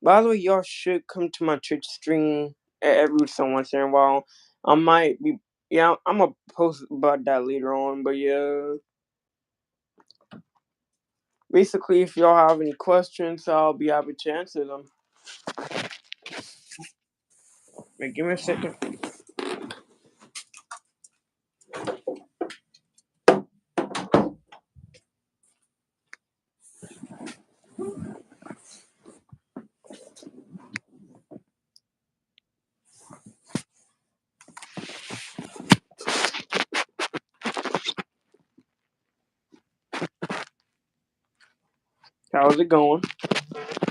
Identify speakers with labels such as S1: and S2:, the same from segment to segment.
S1: By the way, y'all should come to my Twitch stream every so once in a while. I might be, yeah, I'm gonna post about that later on. But yeah, basically, if y'all have any questions, I'll be happy to answer them. Wait, give me a second. How's it going?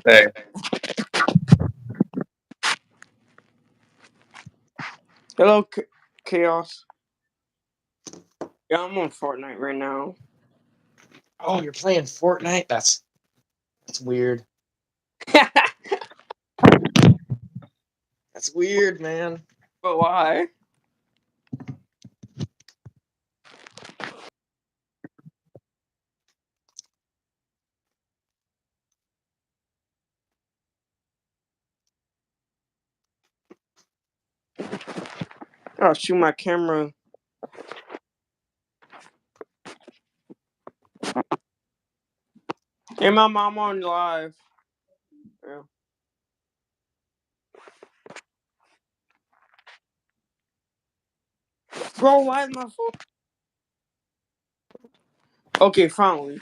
S2: Hey,
S1: Hello, Chaos. Yeah, I'm on Fortnite right now.
S2: oh, you're playing Fortnite? That's weird. That's weird, man.
S1: But why? I'll shoot my camera. Hey, my mom on live. Yeah. Bro, why is my phone? Okay, finally.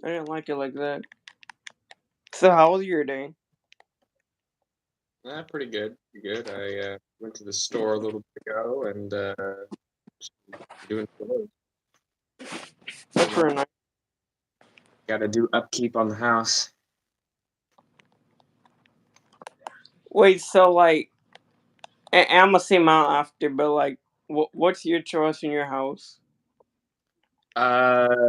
S1: I didn't like it like that. So, how was your day?
S2: Pretty good. Pretty good. I went to the store a little bit ago and just doing clothes.
S1: That's very nice.
S2: Got to do upkeep on the house.
S1: Wait, so like, I'm gonna say mine after, but like, what's your choice in your house?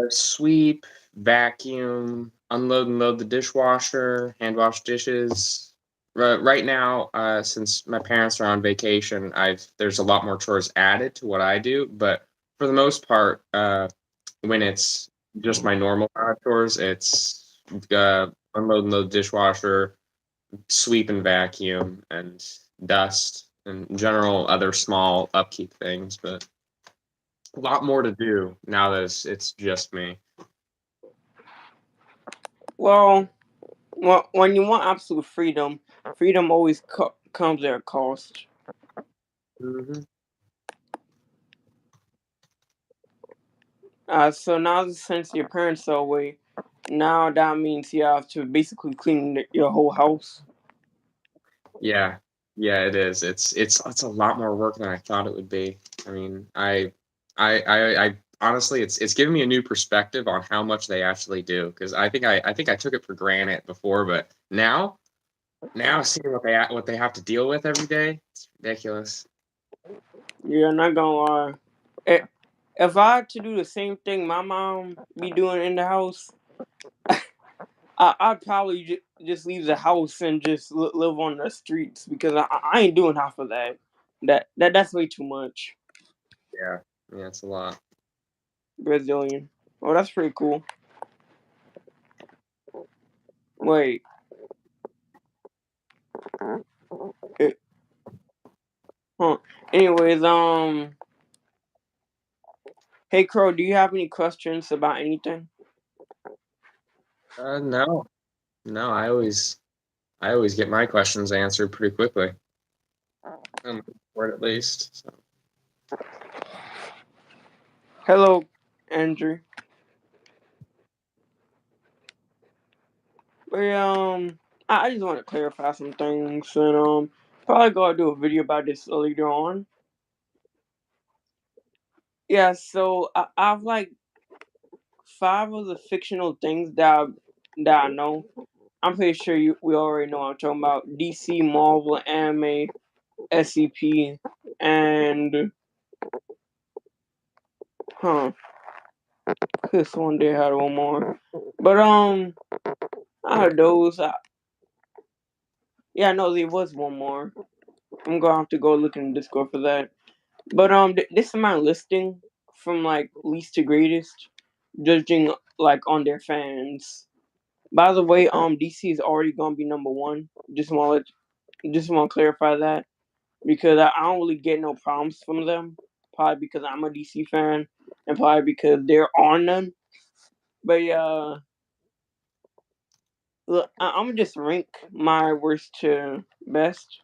S2: Sweep, vacuum, unload and load the dishwasher, hand wash dishes. Right now, since my parents are on vacation, I've there's a lot more chores added to what I do, but for the most part, when it's just my normal chores, it's unload and load the dishwasher, sweep and vacuum, and dust, and general other small upkeep things. But a lot more to do now that it's just me.
S1: Well, when you want absolute freedom, freedom always comes at a cost.
S2: Hmm.
S1: So now since your parents are away, now that means you have to basically clean your whole house.
S2: Yeah, yeah, it is. It's a lot more work than I thought it would be. I mean, I honestly, it's given me a new perspective on how much they actually do because I think I took it for granted before, but now seeing what they have to deal with every day, it's ridiculous.
S1: Yeah, not gonna lie. I- If I had to do the same thing my mom be doing in the house, I'd probably just leave the house and just live on the streets because I ain't doing half of that. That's way too much.
S2: Yeah, yeah, it's a lot.
S1: Brazilian. Oh, that's pretty cool. Wait. eh, Huh. Anyways, hey Crow, do you have any questions about anything?
S2: No, no, I always get my questions answered pretty quickly. For it at least. So.
S1: Hello, Andrew. But, I just want to clarify some things, and probably gonna do a video about this later on. Yeah, so I've like five of the fictional things that I know. I'm pretty sure we already know what I'm talking about. DC, Marvel, anime, SCP, and huh, this one they had one more. But out of those, yeah, no, there was one more. I'm gonna have to go look in the Discord for that. But this is my listing from like least to greatest, judging like on their fans. By the way, DC is already gonna be number one. Just want to clarify that because I don't really get no problems from them. Probably because I'm a DC fan, and probably because they're on none. But yeah, look, I'm gonna just rank my worst to best.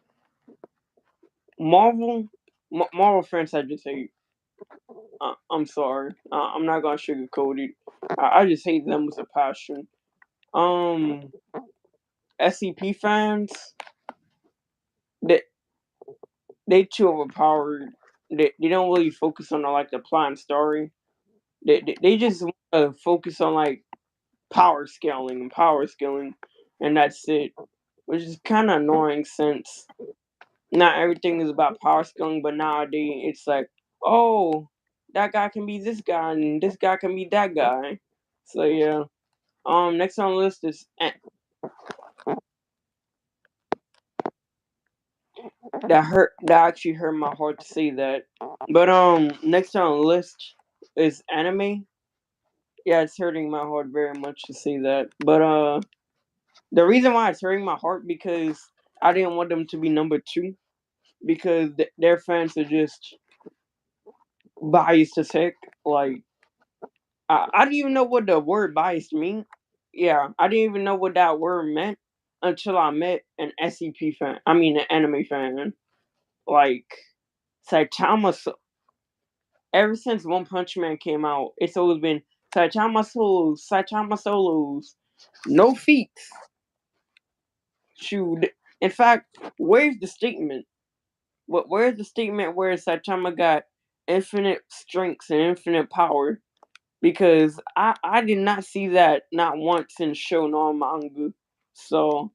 S1: Marvel, Marvel fans, I just hate. I'm sorry. I'm not gonna sugarcoat it. I just hate them with a passion. Um, SCP fans, they they too overpowered. They don't really focus on the plot and story. They just want to focus on like power scaling, and that's it. Which is kind of annoying since not everything is about power scaling, but nowadays it's like, oh, that guy can be this guy, and this guy can be that guy. So yeah. Next on the list is that actually hurt my heart to say that. But next on the list is anime. Yeah, it's hurting my heart very much to say that. But the reason why it's hurting my heart because I didn't want them to be number two because their fans are just biased as heck. Like I didn't even know what the word biased mean. Yeah, I didn't even know what that word meant until I met an SCP fan. I mean, an anime fan. Like Saitama. Ever since One Punch Man came out, it's always been Saitama solos, no feats. Shoot. In fact, where's the statement? Where's the statement where Saitama got infinite strengths and infinite power? Because I did not see that not once in show nor manga. So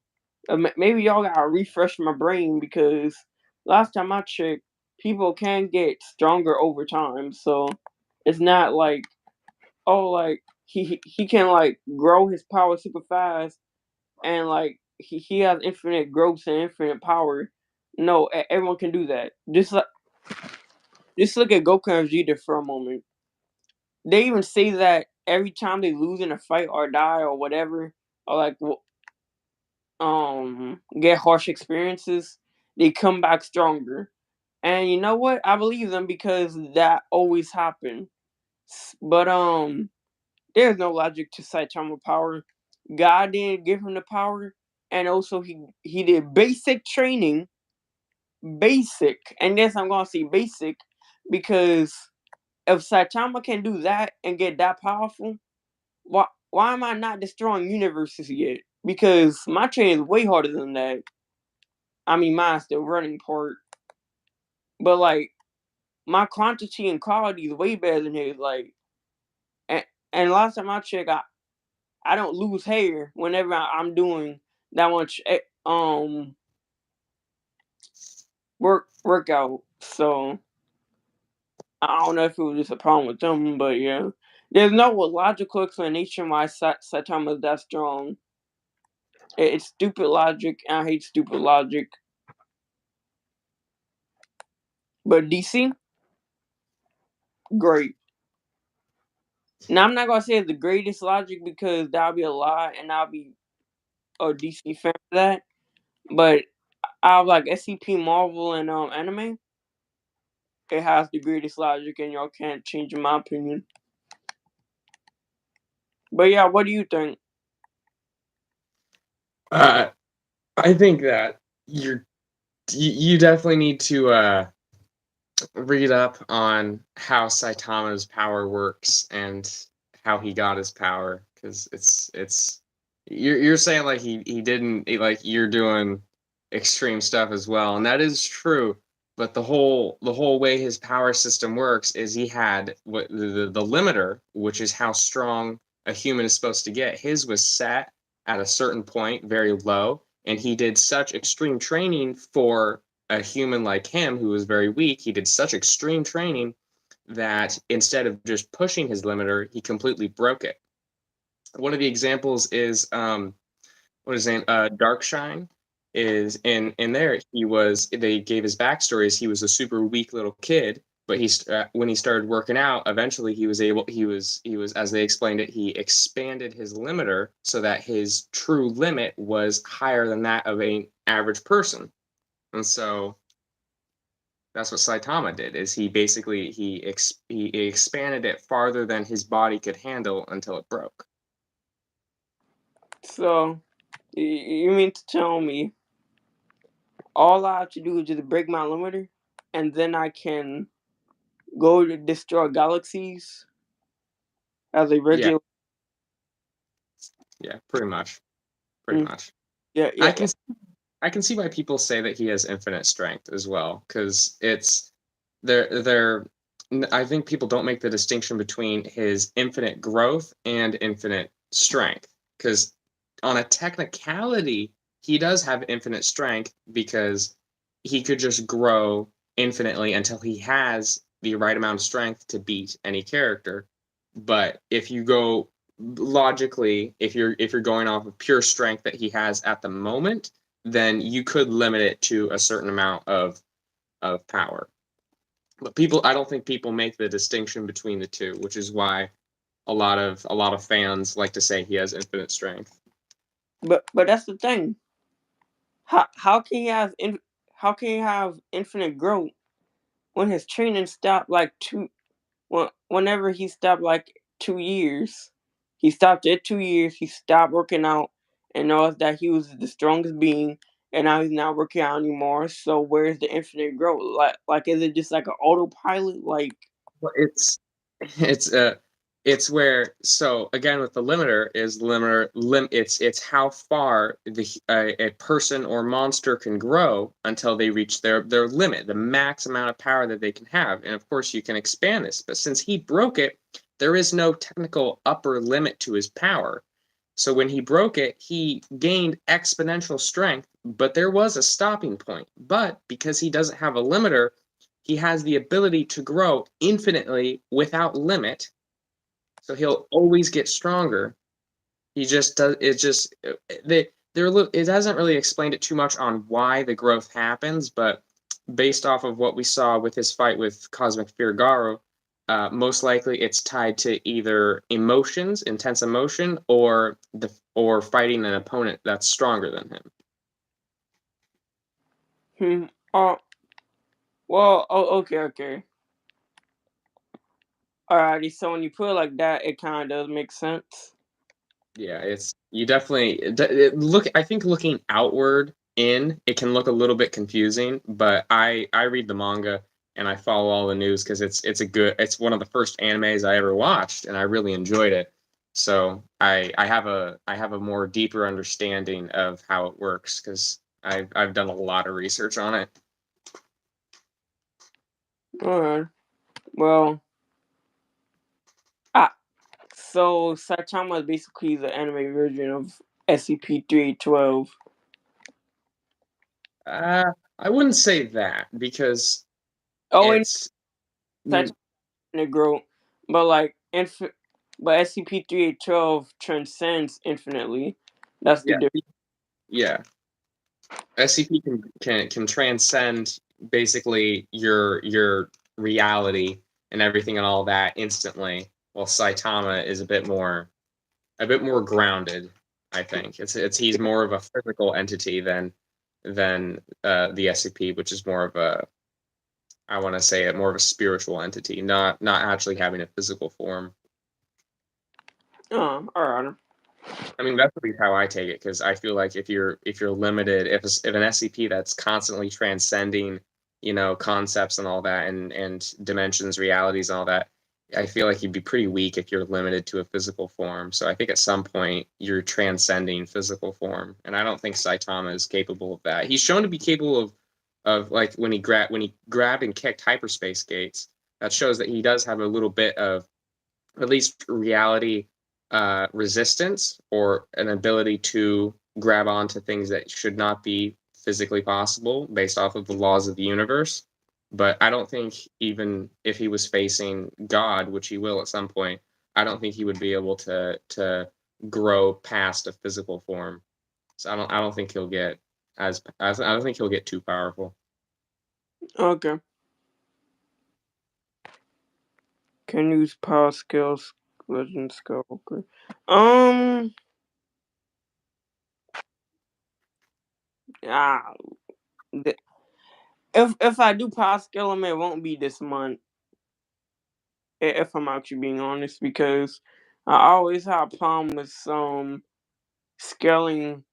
S1: maybe y'all gotta refresh my brain because last time I checked, people can get stronger over time. So it's not like oh like he can like grow his power super fast and like he has infinite growth and infinite power. No, everyone can do that. Just look at Goku and Vegeta for a moment. They even say that every time they lose in a fight or die or whatever, or like get harsh experiences, they come back stronger. And you know what? I believe them because that always happened. But there's no logic to Saitama power. God didn't give him the power, and also he did basic training, basic, and yes, I'm gonna say basic because if Saitama can do that and get that powerful, why am I not destroying universes yet? Because my train is way harder than that. I mean, mine's the running part, but like my quantity and quality is way better than his. Like, and, and last time I checked, I don't lose hair whenever I'm doing that much workout. So I don't know if it was just a problem with them, but yeah, there's no logical explanation why Saitama is that strong. It's stupid logic, and I hate stupid logic. But DC, great. Now I'm not gonna say it's the greatest logic because that'll be a lie, and I'll be a DC fan for that. But I have like SCP, Marvel, and anime. It has the greatest logic, and y'all can't change my opinion. But yeah, what do you think?
S2: Uh, I think that you definitely need to read up on how Saitama's power works and how he got his power because it's you're saying like like you're doing extreme stuff as well, and that is true. But the whole way his power system works is he had what the limiter, which is how strong a human is supposed to get. His was set at a certain point, very low, and he did such extreme training for a human like him who was very weak. He did such extreme training that instead of just pushing his limiter, he completely broke it. One of the examples is what is his name? Darkshine is in there. He was they gave his backstory as he was a super weak little kid But when he started working out, eventually he was as they explained it, he expanded his limiter so that his true limit was higher than that of an average person. And so that's what Saitama did. Is he basically he expanded it farther than his body could handle until it broke.
S1: So you mean to tell me all I have to do is just break my limiter, and then I can go to destroy galaxies as a
S2: Yeah,
S1: regular?
S2: yeah, pretty much, pretty
S1: Mm,
S2: much.
S1: yeah,
S2: I
S1: yeah, yeah.
S2: can I can see why people say that he has infinite strength as well, because it's they're I think people don't make the distinction between his infinite growth and infinite strength. Because on a technicality, he does have infinite strength because he could just grow infinitely until he has the right amount of strength to beat any character. But if you go logically, if you're going off of pure strength that he has at the moment, then you could limit it to a certain amount of power. But I don't think people make the distinction between the two, which is why a lot of fans like to say he has infinite strength.
S1: But that's the thing. How can he have how can he have infinite growth when his training stopped like whenever he stopped like 2 years? He stopped at 2 years. He stopped working out and noticed that he was the strongest being, and now he's not working out anymore. So where's the infinite growth? Like is it just like an autopilot? Like,
S2: Well, it's it's where, so again with the limiter is it's how far a person or monster can grow until they reach their limit, the max amount of power that they can have. And of course you can expand this, but since he broke it, there is no technical upper limit to his power. So when he broke it, he gained exponential strength, but there was a stopping point. But because he doesn't have a limiter, he has the ability to grow infinitely without limit. So he'll always get stronger. He just does it just they're it hasn't really explained it too much on why the growth happens, but based off of what we saw with his fight with Cosmic Fear Garo, most likely it's tied to either emotions, intense emotion, or fighting an opponent that's stronger than him.
S1: hmm, oh, well, oh, okay, okay. Alrighty, so when you put it like that, it kind of does make sense.
S2: Yeah, it's you definitely look. I think looking outward in, it can look a little bit confusing, but I read the manga and I follow all the news because it's one of the first animes I ever watched and I really enjoyed it. So I have a more deeper understanding of how it works because I've done a lot of research on it.
S1: Alright, well, ah, so Saitama is basically the anime version of SCP-3812.
S2: I wouldn't say that because
S1: Oh, and
S2: it's
S1: Saitama
S2: mm,
S1: infinite growth, but like but SCP-3812 transcends infinitely. That's the
S2: yeah,
S1: difference.
S2: yeah. SCP can transcend basically your reality and everything and all that instantly, while Saitama is a bit more grounded. I think he's more of a physical entity than the SCP, which is more of a, I want to say it, more of a spiritual entity, not actually having a physical form.
S1: Alright.
S2: I mean, that's at least how I take it, because I feel like if you're limited, if an SCP that's constantly transcending, concepts and all that, and dimensions, realities, and all that, I feel like you'd be pretty weak if you're limited to a physical form. So I think at some point you're transcending physical form, and I don't think Saitama is capable of that. He's shown to be capable of like when he grabbed and kicked hyperspace gates. That shows that he does have a little bit of at least reality resistance, or an ability to grab onto things that should not be physically possible based off of the laws of the universe. But I don't think, even if he was facing God, which he will at some point, I don't think he would be able to grow past a physical form. So I don't think he'll get I don't think he'll get too powerful.
S1: Okay. Can use power skills, legend skill. Okay. Um. Ah. th- if I do power skill him, it won't be this month. If I'm actually being honest, because I always have a problem with scaling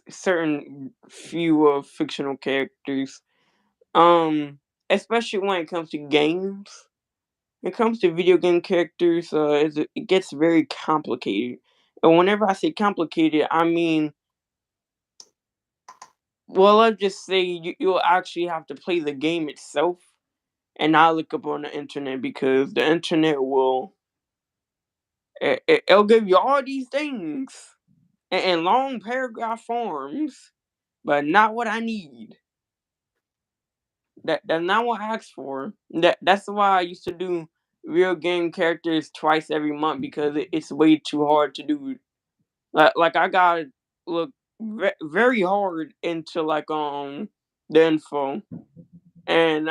S1: certain few of fictional characters. Um, Especially when it comes to games. When it comes to video game characters, it gets very complicated. And whenever I say complicated, I mean, well, let's just say you'll actually have to play the game itself and not look up on the internet because the internet it'll give you all these things in long paragraph forms, but not what I need. That's not what I asked for. That's why I used to do real game characters twice every month because it's way too hard to do. Like I gotta look very hard into the info, and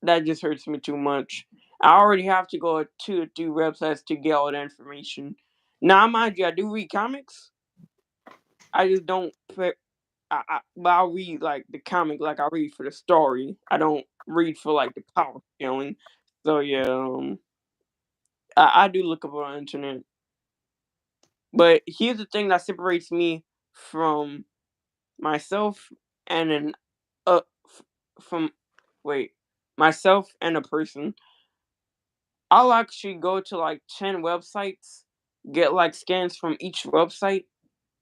S1: that just hurts me too much. I already have to go to 2 or 3 websites to get all the information. Now, mind you, I do read comics. I just don't put. But I'll read like the comic, like I read for the story. I don't read for like the power scaling. So yeah, I do look up on the internet. But here's the thing that separates me from myself and an from wait myself and a person. I'll actually go to like 10 websites, get like scans from each website.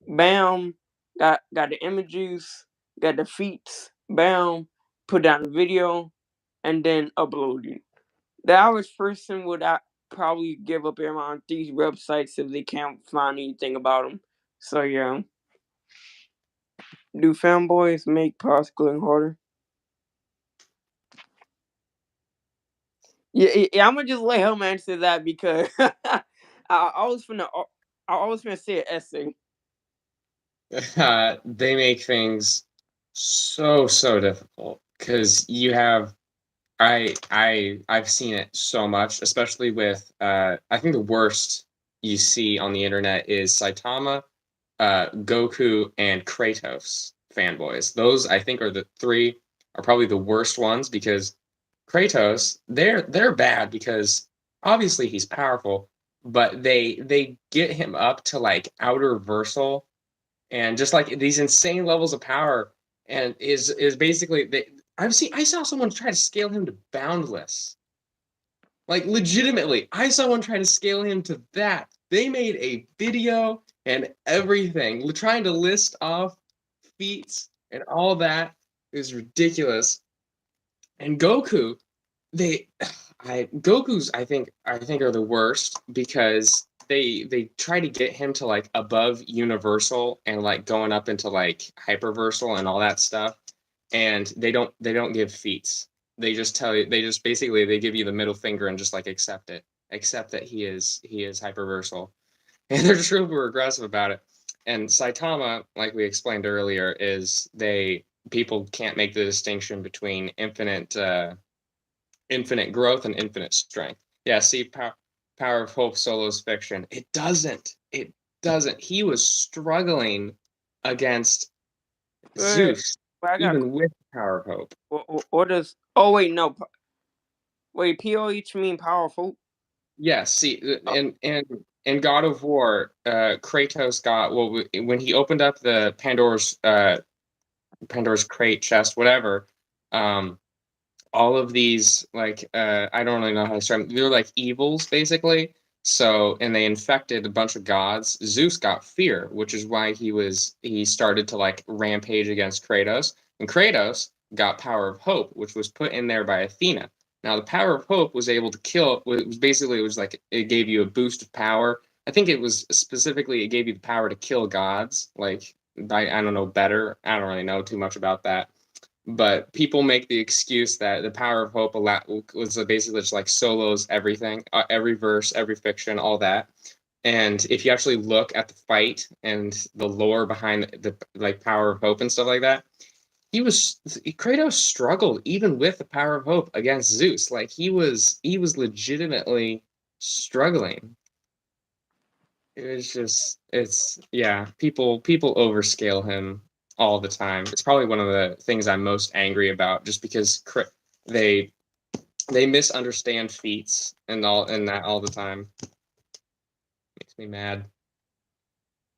S1: Bam, got the images, got the feats. Bam, put down the video, and then upload it. The average person would probably give up around these websites if they can't find anything about them. So yeah, do fanboys make particling harder? Yeah, I'm gonna just let him answer that because I was finna say an essay.
S2: They make things so difficult because you have I've seen it so much, especially with I think the worst you see on the internet is Saitama, Goku, and Kratos fanboys. Those I think are the three are probably the worst ones because Kratos, they're bad because obviously he's powerful, but they get him up to like outer versal and just like these insane levels of power and is basically I saw someone try to scale him to boundless. Like legitimately, I saw one try to scale him to that. They made a video and everything trying to list off feats and all that is ridiculous. And Goku, they I Goku's I think are the worst because they try to get him to like above universal and like going up into like hyperversal and all that stuff and they don't give feats. They just tell you they just basically they give you the middle finger and just like accept it. Accept that he is hyperversal. And they're just super aggressive about it. And Saitama, like we explained earlier, is they people can't make the distinction between infinite growth and infinite strength. Yeah, see, Power of Hope Solo's fiction. It doesn't. It doesn't. He was struggling against
S1: Wait,
S2: Zeus,
S1: I got
S2: even with Power of Hope.
S1: what does? Oh wait, no. Wait, POH mean powerful?
S2: Yes, see,
S1: Oh,
S2: in God of War, Kratos got well when he opened up the Pandora's crate chest, whatever. Um, all of these like I don't really know how to describe them. They're like evils basically. So and they infected a bunch of gods. Zeus got fear, which is why he started to like rampage against Kratos. And Kratos got power of hope, which was put in there by Athena. Now the power of hope was able to kill. It was basically it was like it gave you a boost of power. I think it was specifically it gave you the power to kill gods. Like I don't know better. I don't really know too much about that but people make the excuse that the power of hope was basically just like solos everything, every verse, every fiction, all that. And if you actually look at the fight and the lore behind the like power of hope and stuff like that, Kratos struggled even with the power of hope against Zeus. Like he was legitimately struggling. It was just it's yeah, people overscale him all the time. It's probably one of the things I'm most angry about, just because they they misunderstand feats and that all the time. Makes me mad.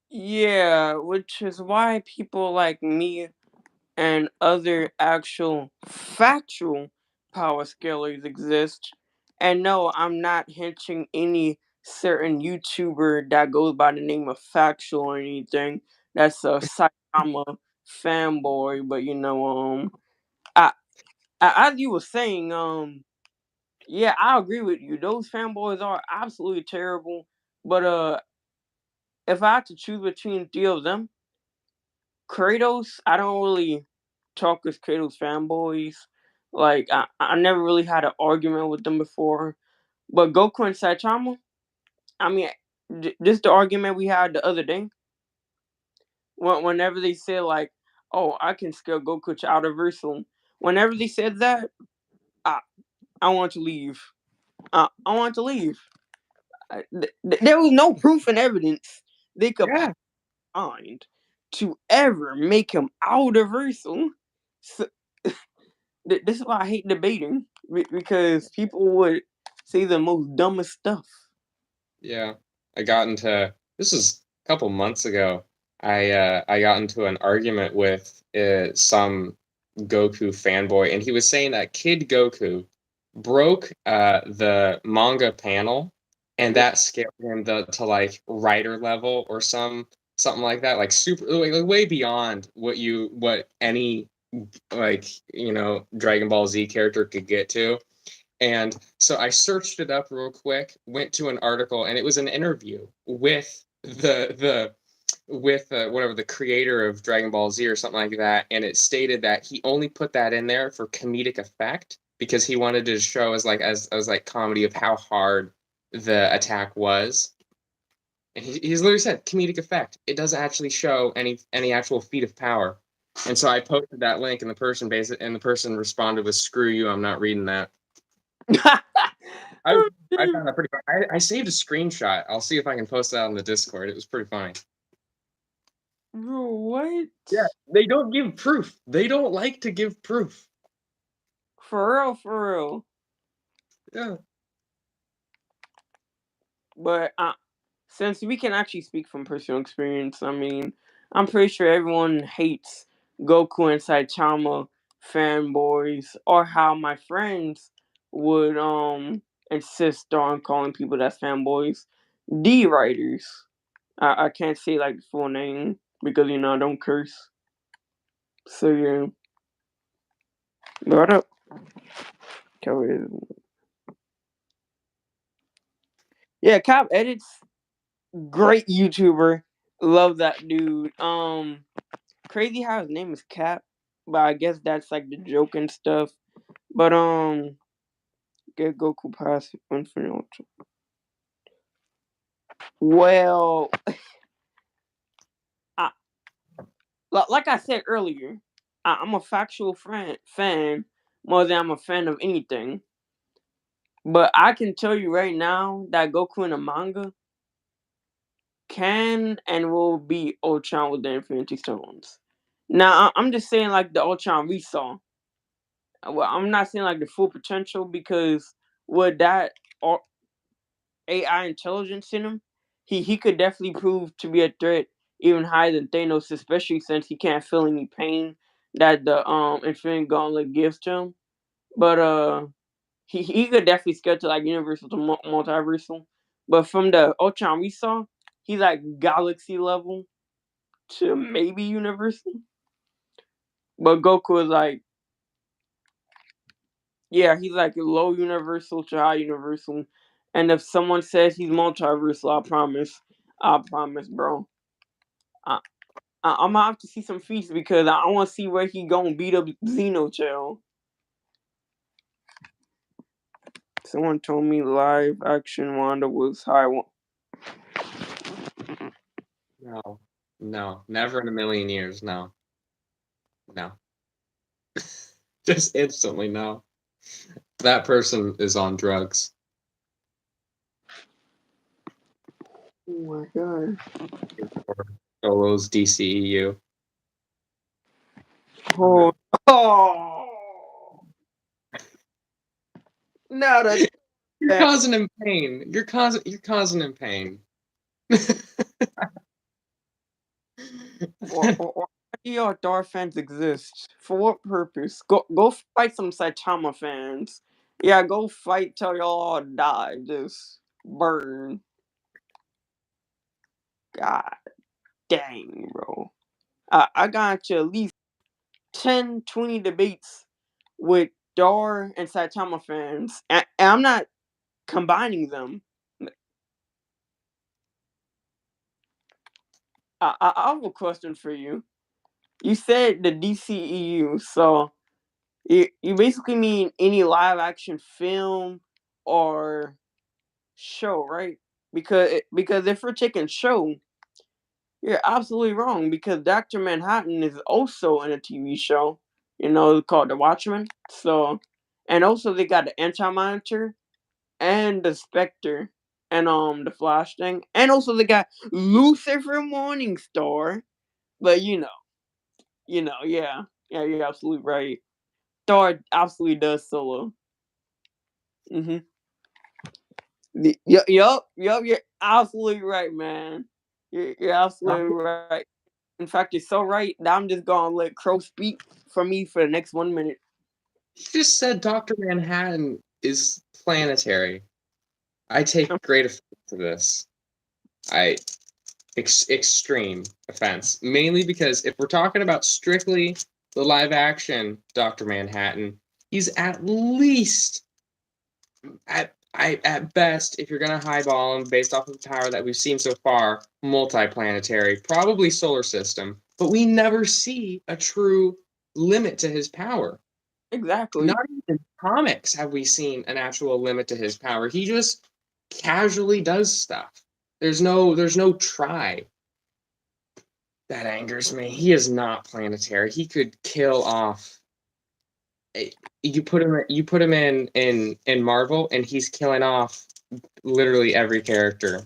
S1: Yeah, which is why people like me and other actual factual power scalers exist. And no, I'm not hinting any certain YouTuber that goes by the name of factual or anything. That's a Saitama fanboy, but I, as you were saying, yeah, I agree with you. Those fanboys are absolutely terrible. But if I had to choose between three of them, Kratos, I don't really talk with Kratos fanboys. Like I never really had an argument with them before. But Goku and Saitama, I mean, just the argument we had the other day. Whenever they said like, "Oh, I can scale Goku to outer versal," whenever they said that, I I want to leave. I want to leave. There was no proof and evidence they could
S2: Yeah,
S1: find to ever make him outer versal. So, this is why I hate debating because people would say the most dumbest stuff.
S2: yeah. I got into this is a couple months ago. I got into an argument with some Goku fanboy, and he was saying that Kid Goku broke the manga panel, and that scared him to like writer level or something like that, like super like way beyond what any like Dragon Ball Z character could get to. And so I searched it up real quick, went to an article, and it was an interview with the with whatever the creator of Dragon Ball Z or something like that, and it stated that he only put that in there for comedic effect because he wanted to show as like comedy of how hard the attack was. And he's literally said comedic effect. It doesn't actually show any actual feat of power. And so I posted that link, and the person responded with "Screw you, I'm not reading that." I I found that pretty funny. I saved a screenshot. I'll see if I can post that on the Discord. It was pretty funny.
S1: Bro, what?
S2: Yeah, they don't give proof. They don't like to give proof.
S1: For real, for real.
S2: Yeah.
S1: But since we can actually speak from personal experience, I mean, I'm pretty sure everyone hates Goku and Saitama fanboys, or how my friends would insist on calling people that's fanboys D writers. I can't say like the full name because I don't curse. So yeah, what up? Yeah, Cap edits, great YouTuber. Love that dude. Crazy how his name is Cap, but I guess that's like the joke and stuff. But get Goku past Infinite. Well, I, like I said earlier, I'm a factual fan more than I'm a fan of anything. But I can tell you right now that Goku in the manga can and will be Ultron with the Infinity Stones. Now I'm just saying like the Ultron we saw. Well, I'm not saying like the full potential because with that AI intelligence in him, he could definitely prove to be a threat even higher than Thanos, especially since he can't feel any pain that the Infinite Gauntlet gives to him. But he could definitely scale to like universal to multiversal. But from the Ultron we saw, he's like galaxy level to maybe universal. But Goku is like, yeah, he's like low universal to high universal. And if someone says he's multiversal, I promise, bro. I, I'm gonna have to see some feats because I want to see where he gonna beat up Xenochild. Someone told me live action Wanda was high.
S2: No. No. Never in a million years. No. No. Just instantly no. That person is on drugs.
S1: Oh my god.
S2: Or Solo's DCEU.
S1: Oh, oh. Now that
S2: You're causing him pain. You're causing him pain.
S1: why do y'all Thor fans exist? For what purpose? Go fight some Saitama fans. Yeah, go fight till y'all all die. Just burn. God dang, bro. I got you at least 10, 20 debates with Dar and Saitama fans. And I'm not combining them. I have a question for you. You said the DCEU, so you basically mean any live action film or show, right? Because if we're taking show, you're absolutely wrong. Because Doctor Manhattan is also in a TV show, called The Watchmen. So, and also they got the Anti Monitor and the Spectre and the Flash thing, and also they got Lucifer Morningstar. But yeah, you're absolutely right. Thor absolutely does solo. Mm-hmm. Yup. You're absolutely right, man. You're absolutely right. In fact, you're so right that I'm just gonna let Crow speak for me for the next 1 minute.
S2: You just said Dr. Manhattan is planetary. I take great offense to this. I extreme offense, mainly because if we're talking about strictly the live action Dr. Manhattan, he's at least at best, if you're gonna highball him based off of the power that we've seen so far, multiplanetary, probably solar system, but we never see a true limit to his power.
S1: Exactly.
S2: Not even in comics have we seen an actual limit to his power. He just casually does stuff. There's no try. That angers me. He is not planetary. He could kill off. You put him in Marvel, and he's killing off literally every character,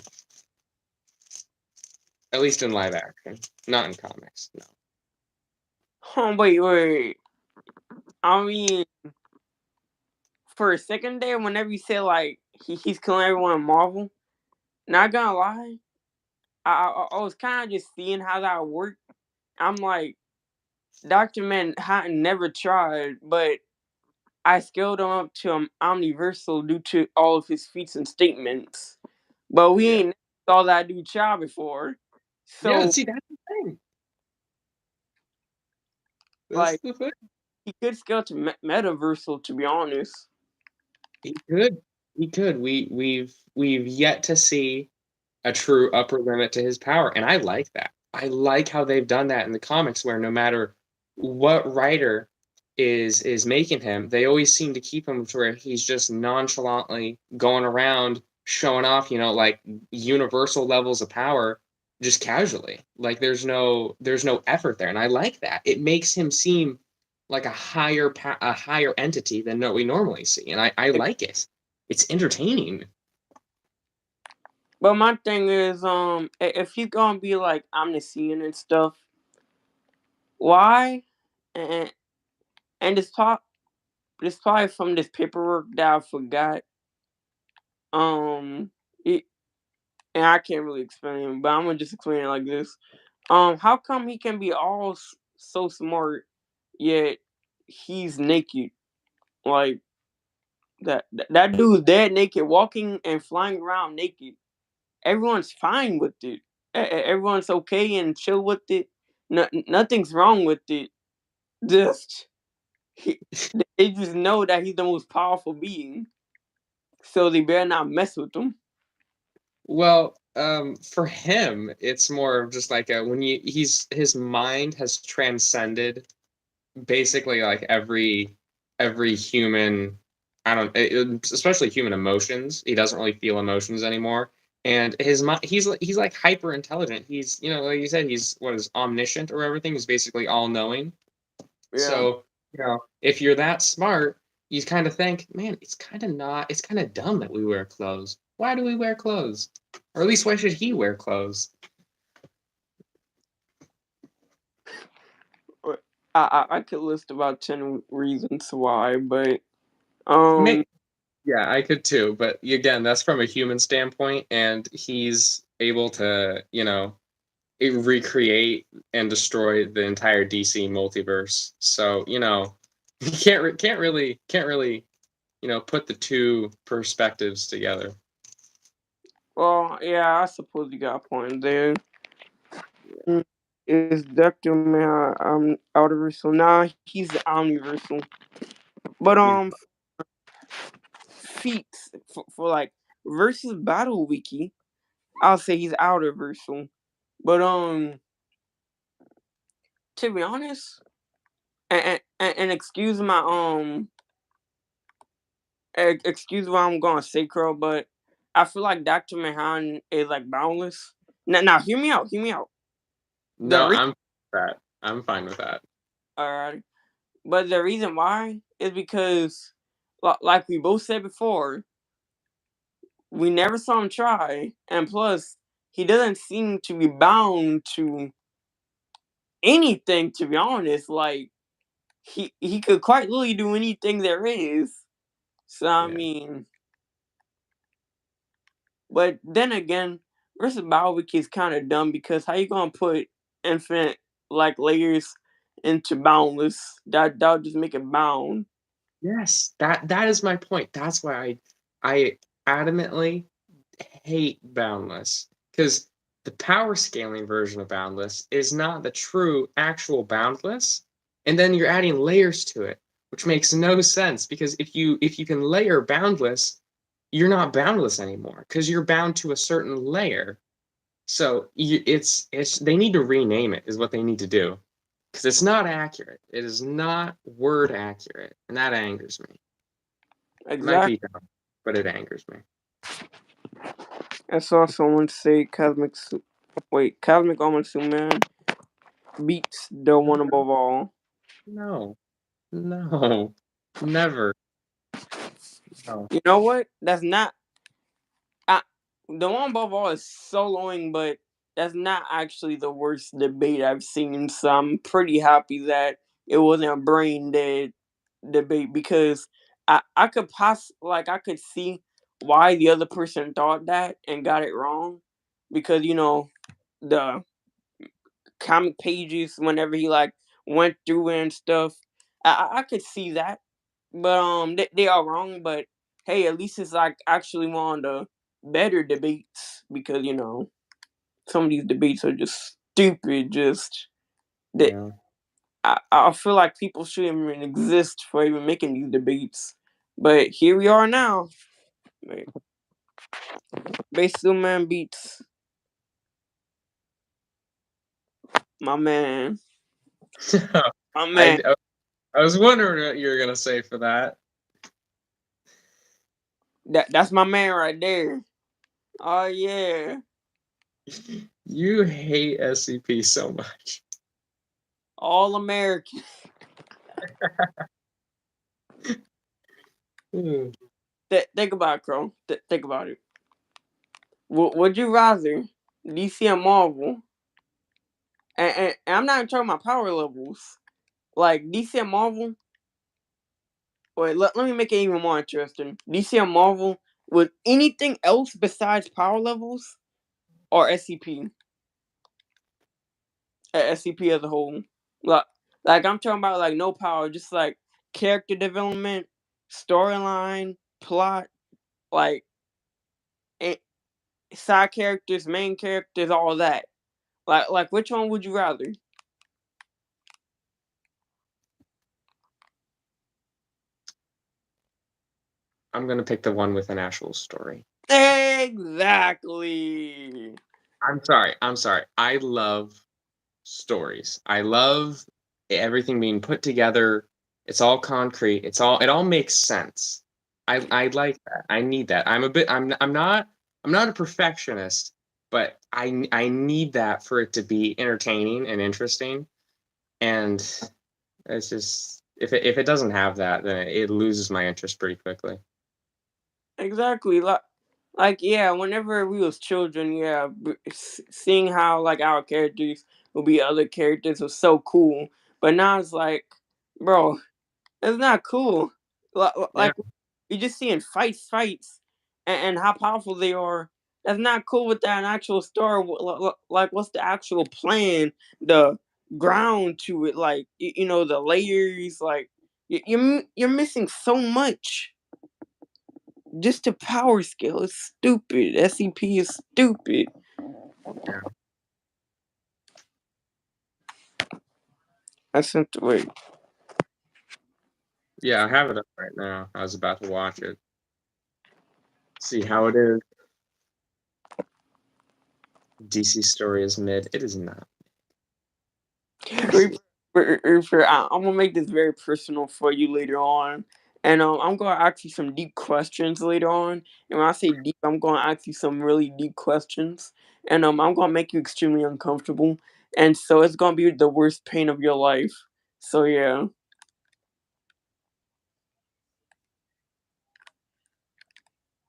S2: at least in live action, not in comics. No.
S1: Oh, wait. I mean, for a second there, whenever you say like he's killing everyone in Marvel, not gonna lie, I was kind of just seeing how that worked. I'm like, Doctor Manhattan never tried, but I scaled him up to omniversal due to all of his feats and statements. But we
S2: Yeah.
S1: ain't saw that dude try before.
S2: Yeah.
S1: So
S2: See, that's the thing. That's
S1: like
S2: the thing.
S1: he could scale to metaversal, to be honest.
S2: He could. He could. We've yet to see a true upper limit to his power. And I like that. I like how they've done that in the comics where no matter what writer is making him, they always seem to keep him to where he's just nonchalantly going around showing off, like universal levels of power just casually. Like there's no effort there. And I like that. It makes him seem like a higher entity than what we normally see. And I like it. It's entertaining.
S1: But my thing is, if he's gonna be like omniscient and stuff, why? And and this probably from this paperwork that I forgot. Um, it, and I can't really explain it, but I'm gonna just explain it like this. How come he can be all so smart, yet he's naked? Like that dude's dead naked, walking and flying around naked. Everyone's fine with it. Everyone's okay and chill with it. Nothing's wrong with it. Just he, they just know that he's the most powerful being, so they better not mess with him.
S2: Well, for him, it's more of just like when his mind has transcended basically like every human. I don't, especially human emotions. He doesn't really feel emotions anymore, and his mind. He's like hyper intelligent. Like you said, he's what is omniscient or everything. He's basically all knowing.
S1: Yeah.
S2: So if you're that smart, you kind of think, man, it's kind of dumb that we wear clothes. Why do we wear clothes? Or at least why should he wear clothes?
S1: I could list about 10 reasons why, but um,
S2: Yeah, I could too, but again, that's from a human standpoint, and he's able to, recreate and destroy the entire DC multiverse. So, you can't really, put the two perspectives together.
S1: well, yeah, I suppose you got a point there. Mm, Is Doctor Man Outerversal? Nah, he's Omniversal. But
S2: You know,
S1: feats for like versus Battle Wiki, I'll say he's Outerversal. But to be honest, and excuse my excuse what I'm gonna say, Crow, but I feel like Doctor Mahan is like boundless. Now, hear me out. Hear me out. The
S2: no,
S1: re-
S2: I'm fine with that.
S1: Alright, but the reason why is because, like we both said before, we never saw him try, and plus, he doesn't seem to be bound to anything. To be honest, like he could quite literally do anything there is. So I
S2: Yeah.
S1: mean, but then again, versus Balvic is kind of dumb because how you gonna put infinite like layers into boundless? That'll just make it bound.
S2: Yes, that is my point. That's why I adamantly hate Boundless, because the power scaling version of Boundless is not the true actual Boundless, and then you're adding layers to it, which makes no sense, because if you can layer Boundless, you're not boundless anymore because you're bound to a certain layer. So it's they need to rename it is what they need to do, because it's not accurate. It is not word accurate, and that angers me. It might
S1: Exactly.
S2: be dumb, but it angers me.
S1: I saw someone say Cosmic Almond Man beats the one above all.
S2: No, no, never. No.
S1: You know what? That's not. I, the one above all is soloing, but that's not actually the worst debate I've seen. So I'm pretty happy that it wasn't a brain dead debate because I could I could see why the other person thought that and got it wrong because the comic pages whenever he like went through and stuff. I could see that, but they are wrong. But hey, at least it's like actually one of the better debates because some of these debates are just stupid. Just that
S2: Yeah.
S1: I feel like people shouldn't even exist for even making these debates. But here we are now. Wait, Base Man beats my man. My man.
S2: I I was wondering what you were gonna say for that.
S1: That's my man right there. Oh yeah.
S2: You hate SCP so much.
S1: All American.
S2: Hmm.
S1: Think about it, Crow. Think about it. Would you rather DC and Marvel? And I'm not even talking about power levels. Like DC and Marvel. Wait, let me make it even more interesting. DC and Marvel with anything else besides power levels or SCP? SCP as a whole. Like, like I'm talking about like no power, just like character development, storyline, plot, like eh, side characters, main characters, all that. Like which one would you rather?
S2: I'm gonna pick the one with an actual story.
S1: Exactly.
S2: I'm sorry. I'm sorry. I love stories. I love everything being put together. It's all concrete. It all makes sense. I like that. I need that. I'm not a perfectionist, but I need that for it to be entertaining and interesting. And it's just If it doesn't have that, then it loses my interest pretty quickly.
S1: Exactly. Like yeah, whenever we was children, yeah, seeing how like our characters will be other characters was so cool. But now it's like, bro, it's not cool.
S2: Yeah,
S1: Like you're just seeing fights, and how powerful they are. That's not cool with that actual story. Like, what's the actual plan? The ground to it, like the layers. Like you're missing so much. Just the power skill is stupid. SCP is stupid.
S2: yeah,
S1: I sent wait.
S2: yeah. I have it up right now. I was about to watch it. See how it is. DC story is mid. It is not.
S1: Reaper, Reaper, I'm gonna make this very personal for you later on, and I'm gonna ask you some deep questions later on. And when I say deep, I'm gonna ask you some really deep questions, and I'm gonna make you extremely uncomfortable, and so it's gonna be the worst pain of your life. So yeah,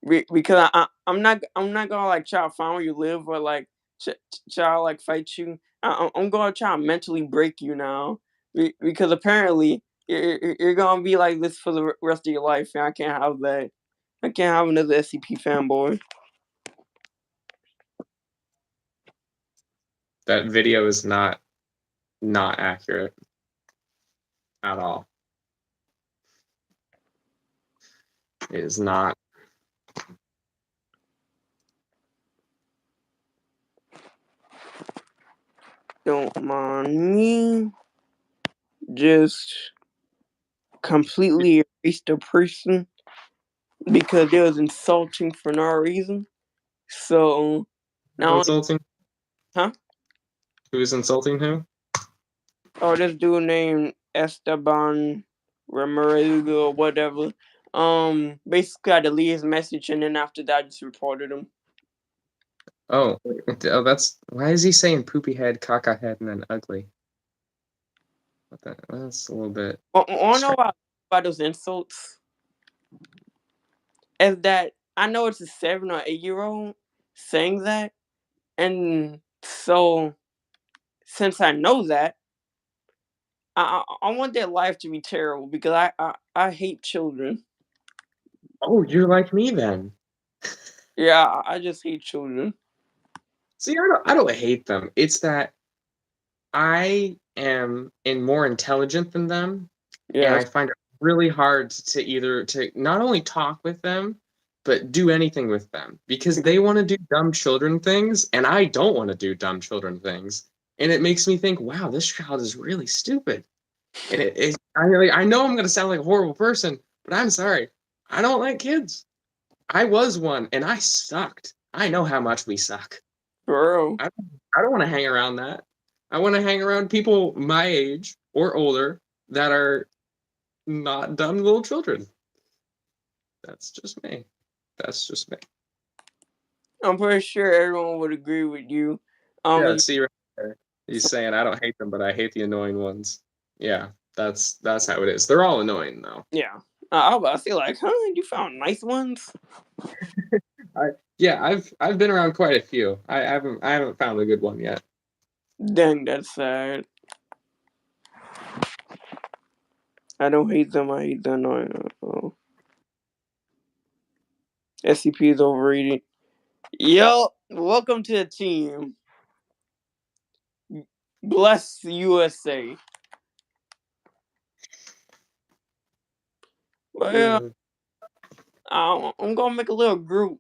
S1: because I'm not gonna like try to find where you live or like try to like fight you. I'm gonna try to mentally break you now because apparently you're gonna be like this for the rest of your life, and I can't have that. I can't have another SCP fanboy.
S2: That video is not accurate at all. It is not.
S1: Don't mind me. Just completely erased the person because it was insulting for no reason. So now,
S2: Insulting?
S1: huh?
S2: Who's insulting who?
S1: Oh, this dude named Esteban Ramirez or whatever. Basically, I deleted his message, and then after that, I just reported him.
S2: Oh, oh, that's why is he saying poopy head, caca head, and then ugly? What the? That's a little bit
S1: I know
S2: strange.
S1: about those insults is that I know it's a 7 or 8 year old saying that, and so since I know that, I want their life to be terrible because I hate children.
S2: Oh, you're like me then.
S1: Yeah, I just hate children.
S2: See, I don't hate them. It's that I am more intelligent than them, and I
S1: Yes.
S2: find it really hard to either to not only talk with them, but do anything with them because they want to do dumb children things, and I don't want to do dumb children things. And it makes me think, wow, this child is really stupid. And I know I'm gonna sound like a horrible person, but I'm sorry. I don't like kids. I was one, and I sucked. I know how much we suck.
S1: For real.
S2: I don't want to hang around that. I want to hang around people my age or older that are not dumb little children. That's just me. That's just me.
S1: I'm pretty sure everyone would agree with you.
S2: Yeah,
S1: It's
S2: see right there. He's saying I don't hate them, but I hate the annoying ones. Yeah, that's how it is. They're all annoying though.
S1: Yeah. I feel like, huh? You found nice ones?
S2: I yeah, I've been around quite a few. I haven't found a good one yet.
S1: Dang, that's sad. I don't hate them. I hate them. No, no. SCP is overrated. Yo, welcome to the team. Bless the USA. But yeah,
S2: Yeah.
S1: I'm gonna make a little group.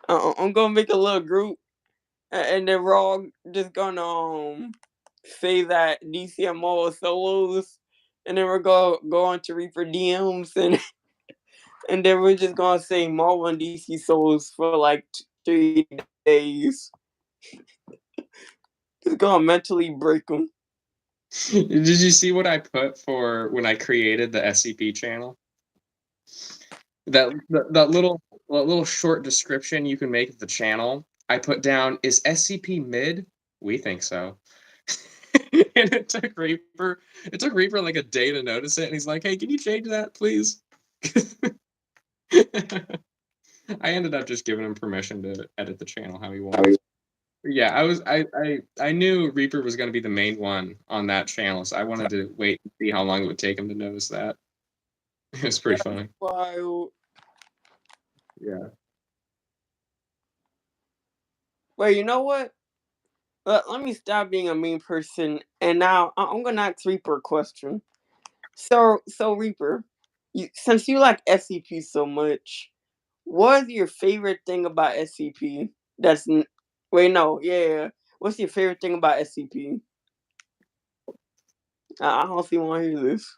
S1: I'm gonna make a little group, and then we're all just gonna say that DCMO solos, and then we're gonna go on to Reaper DMs, and then we're just gonna say Marvel and DC solos for like 3 days. Just gonna mentally break them.
S2: Did you see what I put for when I created the SCP channel? That little short description you can make of the channel. I put down is SCP mid? We think so. And it took Reaper like a day to notice it, and he's like, "Hey, can you change that, please?" I ended up just giving him permission to edit the channel how he wants. Yeah, I knew Reaper was going to be the main one on that channel, so I wanted to wait and see how long it would take him to notice that. It was pretty funny.
S1: Wild.
S2: Yeah.
S1: Well, you know what? Let me stop being a mean person, and now I'm gonna ask Reaper a question. So Reaper, since you like SCP so much, what is your favorite thing about SCP? Wait, no, yeah. What's your favorite thing about SCP? I honestly want to hear this.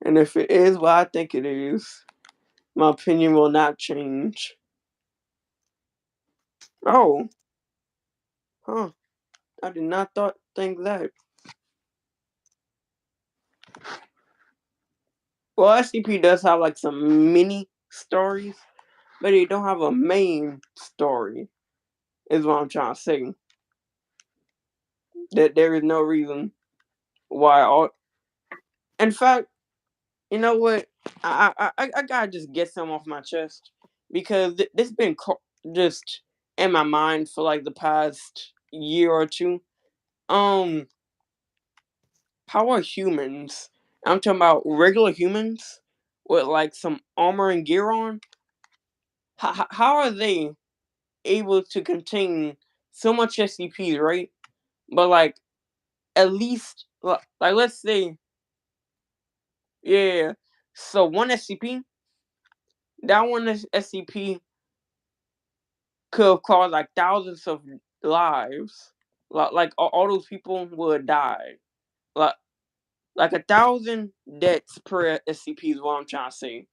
S1: And if it is what I think it is, my opinion will not change. Oh, huh. I did not think that. Well, SCP does have like some mini stories, but they don't have a main story, is what I'm trying to say. That there is no reason why all. In fact, you know what? I gotta just get some off my chest because this been just in my mind for like the past year or two. Um, how are humans? I'm talking about regular humans with like some armor and gear on. How are they able to contain so much SCP, right? But like at least like let's say, yeah. So one SCP, that one SCP could have caused like thousands of lives. Like all those people would die. Like like 1,000 deaths per SCP is what I'm trying to say.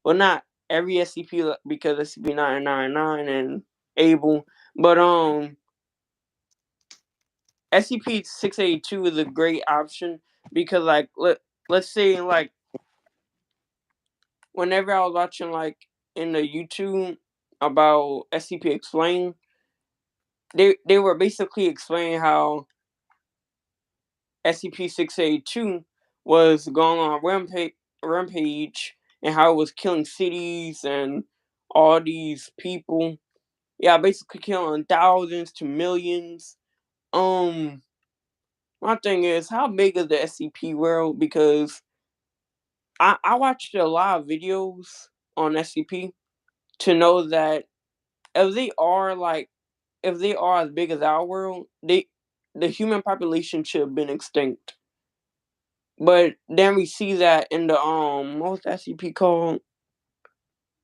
S1: Well, not every SCP because SCP 999 and Able, but SCP 682 is a great option because like let's say like whenever I was watching like in the YouTube about SCP Explain, they were basically explaining how SCP-682 was going on a rampage and how it was killing cities and all these people. Yeah, basically killing thousands to millions. Um, my thing is, how big is the SCP world? Because I watched a lot of videos on SCP to know that if they are like if they are as big as our world, the human population should have been extinct. But then we see that in the what was the SCP called?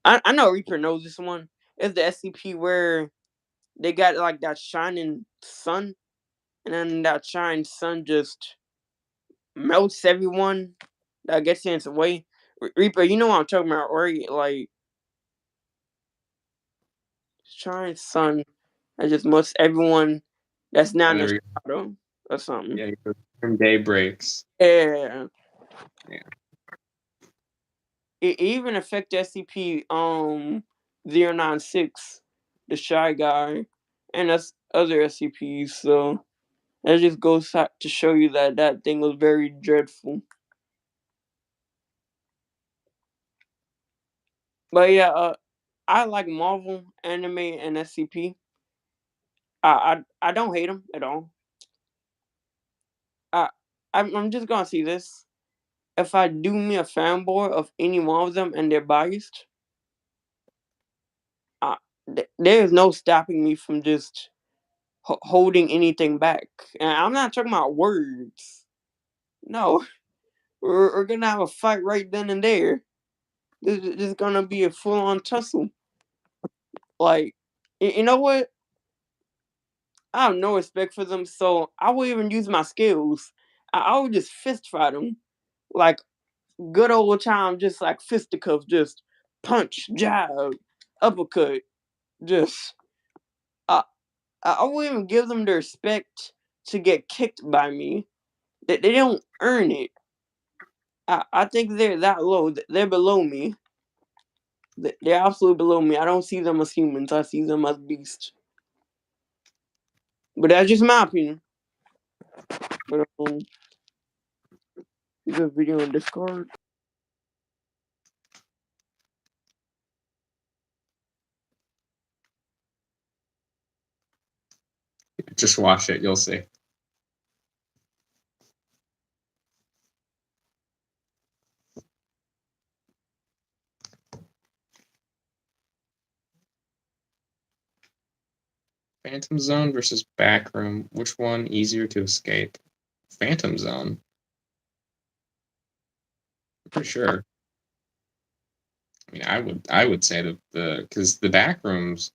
S1: I know Reaper knows this one. It's the SCP where they got like that shining sun, and then that shining sun just melts everyone that gets in its way. Reaper, you know what I'm talking about, right? Like shining sun that just melts everyone that's not
S2: And
S1: in
S2: there
S1: the
S2: we go.
S1: shadow or something.
S2: Yeah, from day breaks.
S1: Yeah.
S2: Yeah.
S1: It even affect SCP 096, the shy guy, and us other SCPs. So that just goes to show you that that thing was very dreadful. But yeah, I like Marvel anime and SCP. I don't hate them at all. I I'm just gonna see this. If I do me a fanboy of any one of them and they're biased, I, there is no stopping me from just holding anything back. And I'm not talking about words. No, we're gonna have a fight right then and there. This is gonna be a full on tussle. Like, you know what? I have no respect for them, so I will even use my skills. I would just fist fight them, like good old time, just like fisticuffs, just punch, jab, uppercut, just. I will even give them the respect to get kicked by me. They don't earn it. I think they're that low. They're below me. They're absolutely below me. I don't see them as humans. I see them as beasts. But that's just my opinion. But there's a video on Discord.
S2: Just watch it, you'll see. Phantom Zone versus Backroom. Which one easier to escape? Phantom Zone. I'm pretty sure. I mean, I would say the because the back rooms,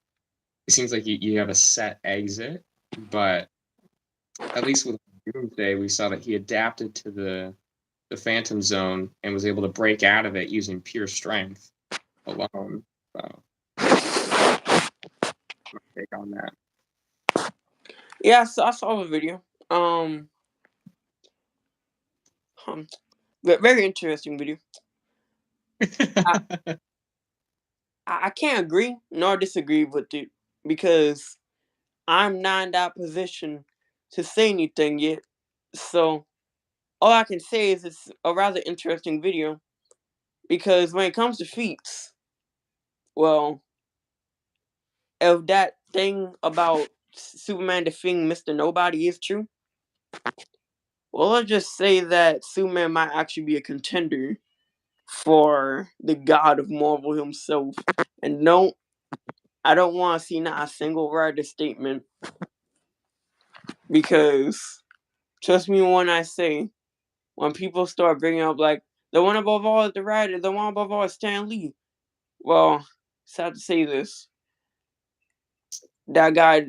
S2: it seems like you have a set exit, but at least with Doomsday, we saw that he adapted to the Phantom Zone and was able to break out of it using pure strength alone. So, my take on that.
S1: Yeah, so I saw the video. Very interesting video. I, I can't agree nor disagree with it because I'm not in that position to say anything yet. So all I can say is it's a rather interesting video because when it comes to feats, well, if that thing about Superman defeating Mr. Nobody is true, well, let's just say that Superman might actually be a contender for the God of Marvel himself. And no, I don't want to see not a single writer statement because trust me when I say when people start bringing up like the one above all is the writer, the one above all is Stan Lee. Well, sad to say this, that guy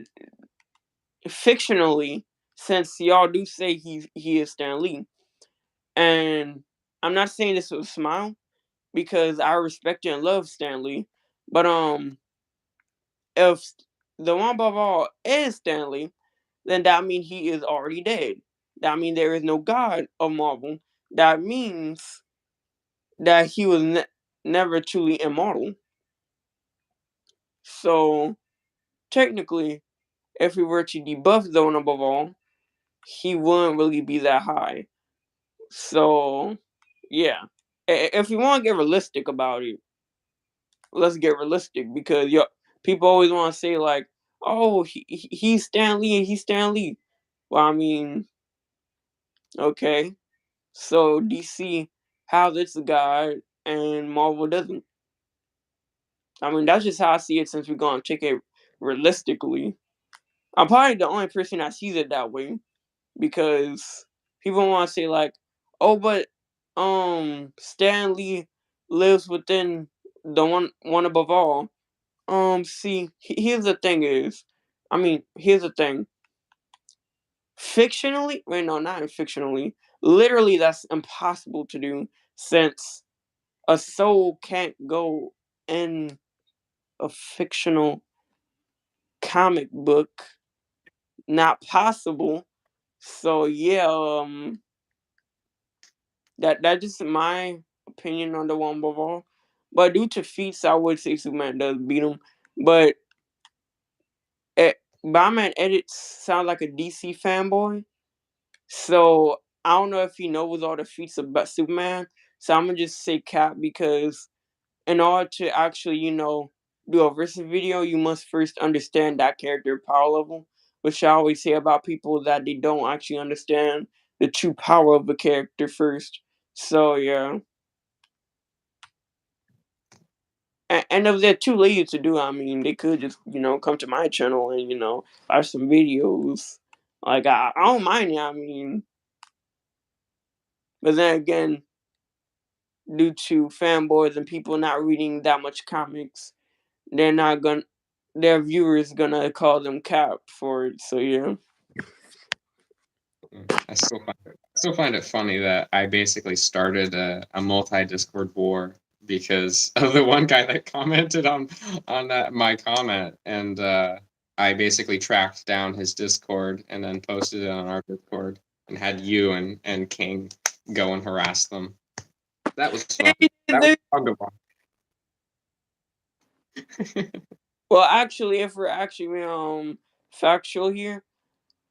S1: fictionally, since y'all do say he is Stan Lee, and I'm not saying this with a smile because I respect and love Stan Lee, but if the one above all is Stan Lee, then that means he is already dead. That means there is no God of Marvel. That means that he was never truly immortal. So technically, if we were to debuff the one above all, he wouldn't really be that high. So yeah, if you want to get realistic about it, let's get realistic because people always want to say like, "Oh, he's Stan Lee and he's Stan Lee." Well, I mean, okay, so DC has its guy and Marvel doesn't. I mean, that's just how I see it. Since we're gonna take it realistically, I'm probably the only person that sees it that way because people want to say like, "Oh, but Stan Lee lives within the one above all." See, here's the thing is, I mean, here's the thing. Fictionally, wait, no, not fictionally. Literally, that's impossible to do since a soul can't go in a fictional comic book. Not possible. So yeah, that just my opinion on the one above all. But due to feats, I would say Superman does beat him. But Batman edits sound like a DC fanboy. So I don't know if he knows all the feats about Superman. So I'm gonna just say Cap because in order to actually, do a versus video, you must first understand that character power level. Which I always say about people that they don't actually understand the true power of the character first. So yeah. And if they're too lazy to do, I mean, they could just, come to my channel and, watch some videos. Like, I don't mind it, I mean, but then again, due to fanboys and people not reading that much comics, they're not gonna, their viewers gonna call them cap for it. So yeah.
S2: I still find it funny that I basically started a multi Discord war because of the one guy that commented on that my comment, and I basically tracked down his Discord and then posted it on our Discord and had you and King go and harass them. That was fun. That was fun to watch.
S1: Well, actually, if we're actually factual here,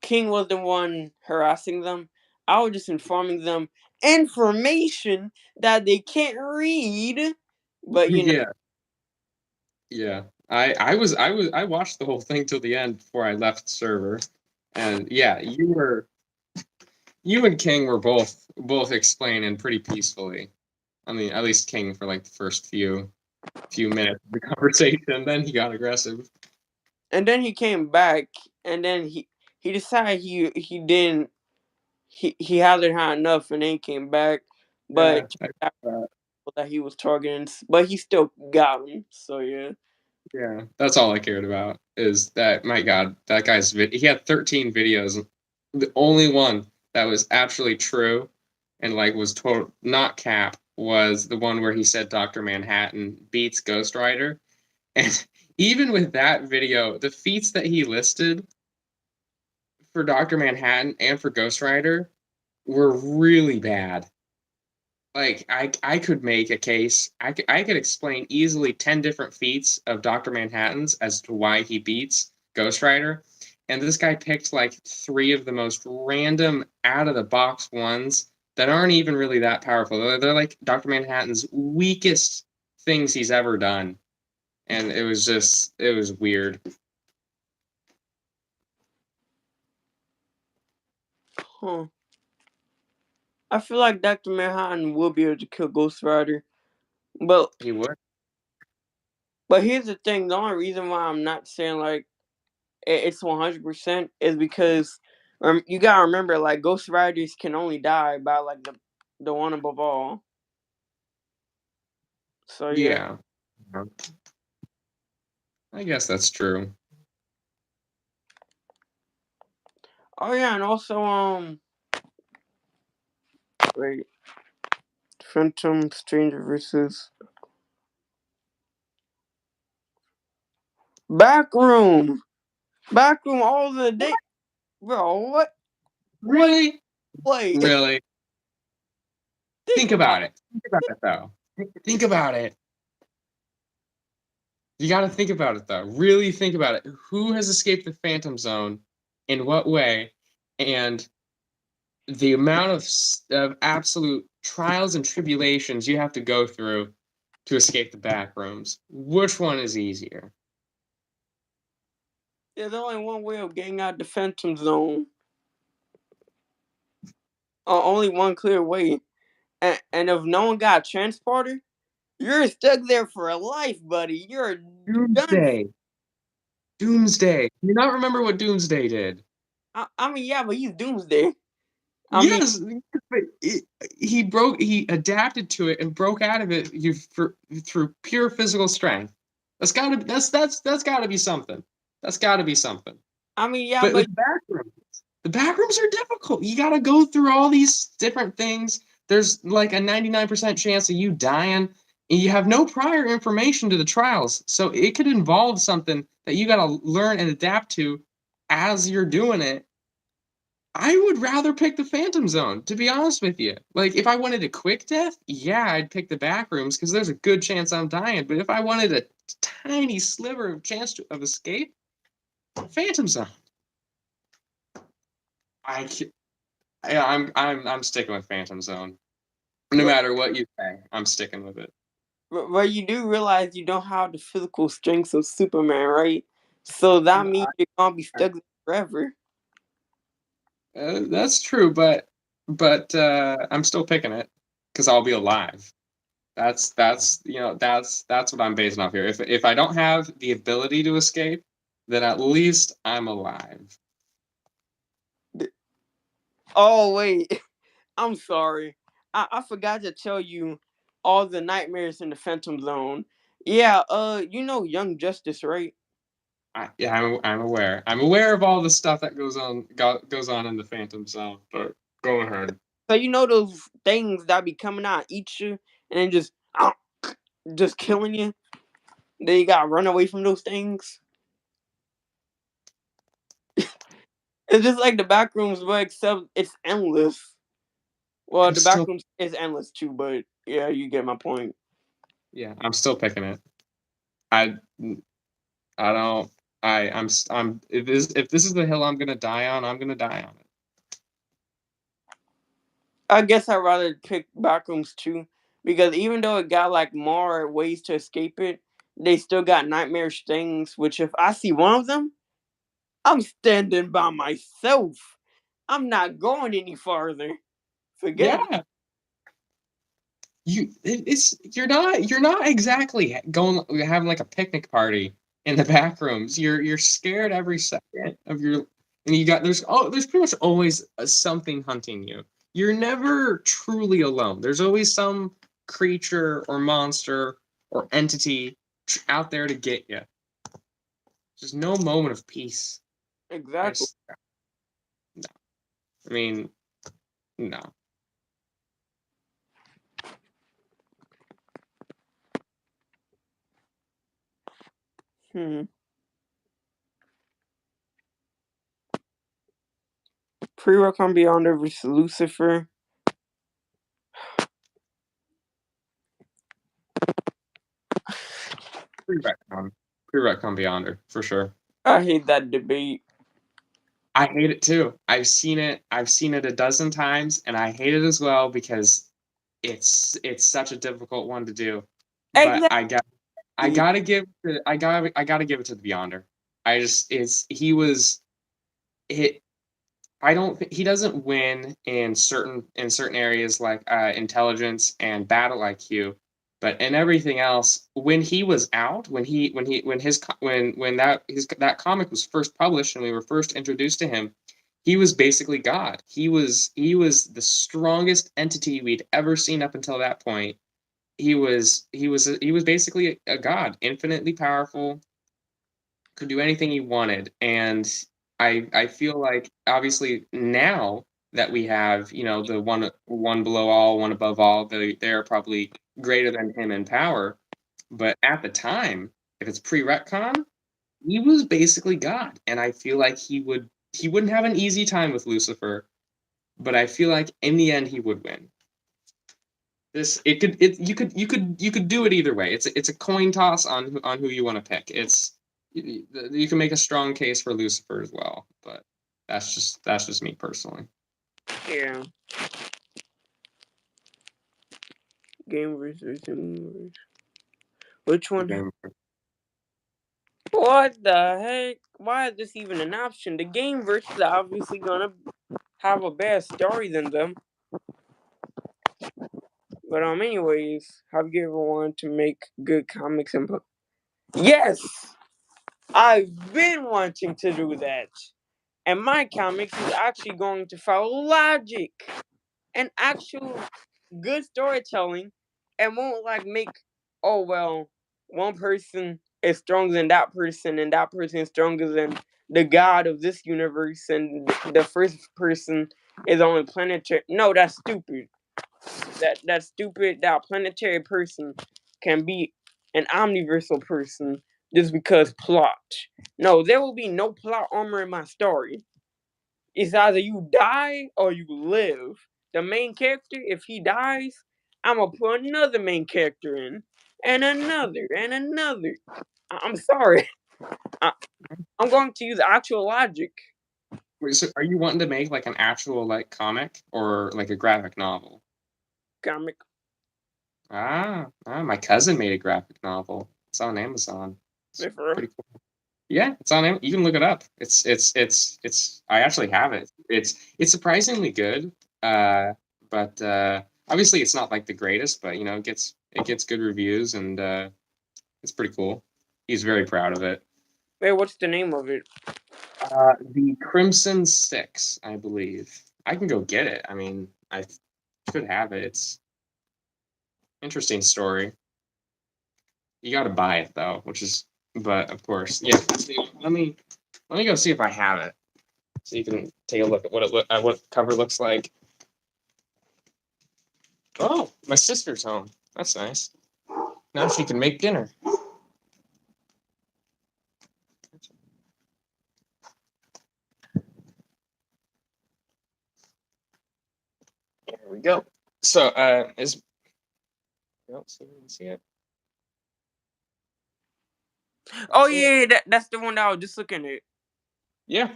S1: King was the one harassing them. I was just informing them information that they can't read. But you know,
S2: Yeah, yeah. I watched the whole thing till the end before I left the server, and yeah, you and King were both explaining pretty peacefully. I mean, at least King for like the first few minutes of the conversation. Then he got aggressive.
S1: and then he came back, and then he decided he didn't he hasn't had enough, and then he came back,
S2: Yeah,
S1: but that he was targeting, but he still got him. So yeah.
S2: yeah. That's all I cared about. Is that my God? That guy's he had 13 videos. The only one that was actually true and like was total not cap was the one where he said Dr. Manhattan beats Ghost Rider. And even with that video, the feats that he listed for Dr. Manhattan and for Ghost Rider were really bad. Like I could make a case. I could explain easily 10 different feats of Dr. Manhattan's as to why he beats Ghost Rider. And this guy picked like three of the most random out of the box ones that aren't even really that powerful. They're like Dr. Manhattan's weakest things he's ever done. And it was weird.
S1: Huh. I feel like Dr. Manhattan will be able to kill Ghost Rider. But
S2: He would.
S1: here's the thing, the only reason why I'm not saying like it's 100% is because you gotta remember, like, Ghost Riders can only die by like the one above all. So yeah.
S2: Yeah. I guess that's true.
S1: Oh yeah, and also wait, Phantom Stranger versus Backroom. Backroom all the day. Bro, what
S2: Really?
S1: wait.
S2: Really?
S1: Think
S2: Think
S1: about
S2: about it. Think about it though. Think about it. You got to think about it though. Really think about it. Who has escaped the Phantom Zone? In what way? And the amount of absolute trials and tribulations you have to go through to escape the back rooms. Which one is easier?
S1: there's only one way of getting out the Phantom Zone. Only one clear way. And if no one got a transporter, you're stuck there for a life, buddy. You're done.
S2: Doomsday. Doomsday. Do you not remember what Doomsday did?
S1: I mean, yeah, but he's Doomsday. I mean,
S2: Yes, but he adapted to it and broke out of it through pure physical strength. That's gotta be something. That's gotta be something.
S1: yeah,
S2: But
S1: but
S2: the back rooms are difficult. You gotta go through all these different things. There's like a 99% chance of you dying, and you have no prior information to the trials. So it could involve something that you gotta learn and adapt to as you're doing it. I would rather pick the Phantom Zone, to be honest with you. Like, if I wanted a quick death, yeah, I'd pick the back rooms because there's a good chance I'm dying. But if I wanted a tiny sliver of chance of escape, Phantom Zone. I, yeah, I'm sticking with Phantom Zone. No
S1: but,
S2: matter what you say, I'm sticking with it.
S1: but you do realize you don't have the physical strength of Superman, right? So that means you're gonna be stuck there forever.
S2: That's true, but I'm still picking it because I'll be alive. That's that's what I'm basing off here. If I don't have the ability to escape, then at least I'm alive.
S1: Oh wait, I'm sorry. I forgot to tell you all the nightmares in the Phantom Zone. Yeah, you know Young Justice, right?
S2: Yeah, I'm aware. I'm aware of all the stuff that goes on in the Phantom Zone. But go ahead.
S1: So you know those things that be coming out, eat you, and then just killing you. Then you gotta run away from those things. It's just like the back rooms, but except it's endless. Well,
S2: I'm
S1: the back
S2: still
S1: rooms is endless too, but yeah, you get my point.
S2: yeah, I'm still picking it. I I don't. I'm if this is the hill I'm gonna die on, I'm gonna die on it.
S1: I guess I'd rather pick backrooms too, because even though it got like more ways to escape it, they still got nightmarish things. Which if I see one of them, I'm standing by myself. I'm not going any farther. Forget it.
S2: Yeah, it's you're not exactly going having like a picnic party in the back rooms. You're scared every second of your and you got there's pretty much always something hunting you. You're never truly alone. There's always some creature or monster or entity out there to get you. There's no moment of peace. I
S1: Exactly.
S2: just no. I mean, no.
S1: Hmm. Pre-Recon Beyonder versus Lucifer.
S2: Pre-retcon. Pre-retcon Beyonder, for sure.
S1: I hate that debate.
S2: I hate it too. I've seen it a dozen times, and I hate it as well because it's such a difficult one to do. But
S1: Exactly.
S2: I gotta give I gotta give it to the Beyonder. I just it's he was it. I don't he doesn't win in certain areas like intelligence and battle IQ, but in everything else, when he was out, when his when that his that comic was first published and we were first introduced to him, he was basically God. He was the strongest entity we'd ever seen up until that point. He was basically a god, infinitely powerful, could do anything he wanted. And I feel like obviously now that we have, you know, the one below all, one above all, they're probably greater than him in power. But at the time, if it's pre-retcon, he was basically God. And I feel like he wouldn't have an easy time with Lucifer, but I feel like in the end he would win. This it could it you could do it either way. It's a coin toss on who you want to pick. It's you can make a strong case for Lucifer as well, but that's just me personally.
S1: Yeah. Game versus universe. Which one?
S2: Game.
S1: What the heck? Why is this even an option? The game versus is obviously gonna have a better story than them. But anyways, have you ever wanted to make good comics and yes, I've been wanting to do that. And my comics is actually going to follow logic and actual good storytelling and won't like make, oh well, one person is stronger than that person and that person is stronger than the god of this universe and the first person is only planetary. No, that's stupid. That's stupid. That planetary person can be an omniversal person just because plot. No, there will be no plot armor in my story. It's either you die or you live. The main character, if he dies, I'm gonna put another main character in, and another, and another. I'm sorry. I, I'm going to use actual logic.
S2: Wait, so are you wanting to make like an actual like comic or like a graphic novel?
S1: Comic.
S2: My cousin made a graphic novel. It's on Amazon. It's
S1: For
S2: pretty cool. Yeah, it's on. You can look it up. It's. I actually have it. It's surprisingly good. But obviously it's not like the greatest, but you know it gets good reviews and it's pretty cool. He's very proud of it.
S1: wait, what's the name of it?
S2: The Crimson Six, I believe. I can go get it. I mean, I should have it. It's interesting story. You got to buy it though, which is. But of course, yeah. Let me go see if I have it. So you can take a look at what cover looks like. Oh, my sister's home. That's nice. Now she can make dinner. Here we go. So, is see it?
S1: Oh
S2: That's it.
S1: yeah, that's the one that I was just looking at.
S2: Yeah,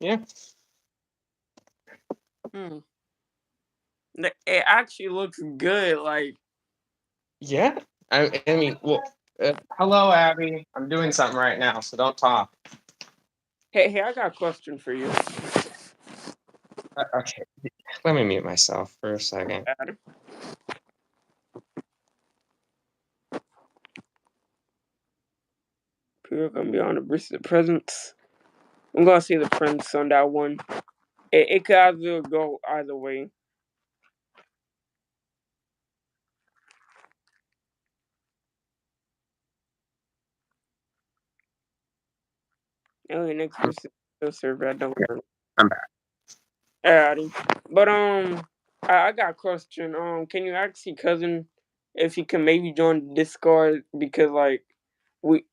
S2: yeah,
S1: Hmm. It actually looks good. Like,
S2: yeah. I mean, well, hello, Abby. I'm doing something right now, so don't talk.
S1: hey, I got a question for you,
S2: Okay, let me mute myself for a second.
S1: Adam. People are gonna be on the bristol presence. I'm gonna say the Prince on that one. It could either go either way. Alien next person still serve. I don't
S2: Okay,
S1: know.
S2: I'm back.
S1: Alrighty. But I got a question. Can you ask your cousin if he can maybe join Discord, because like we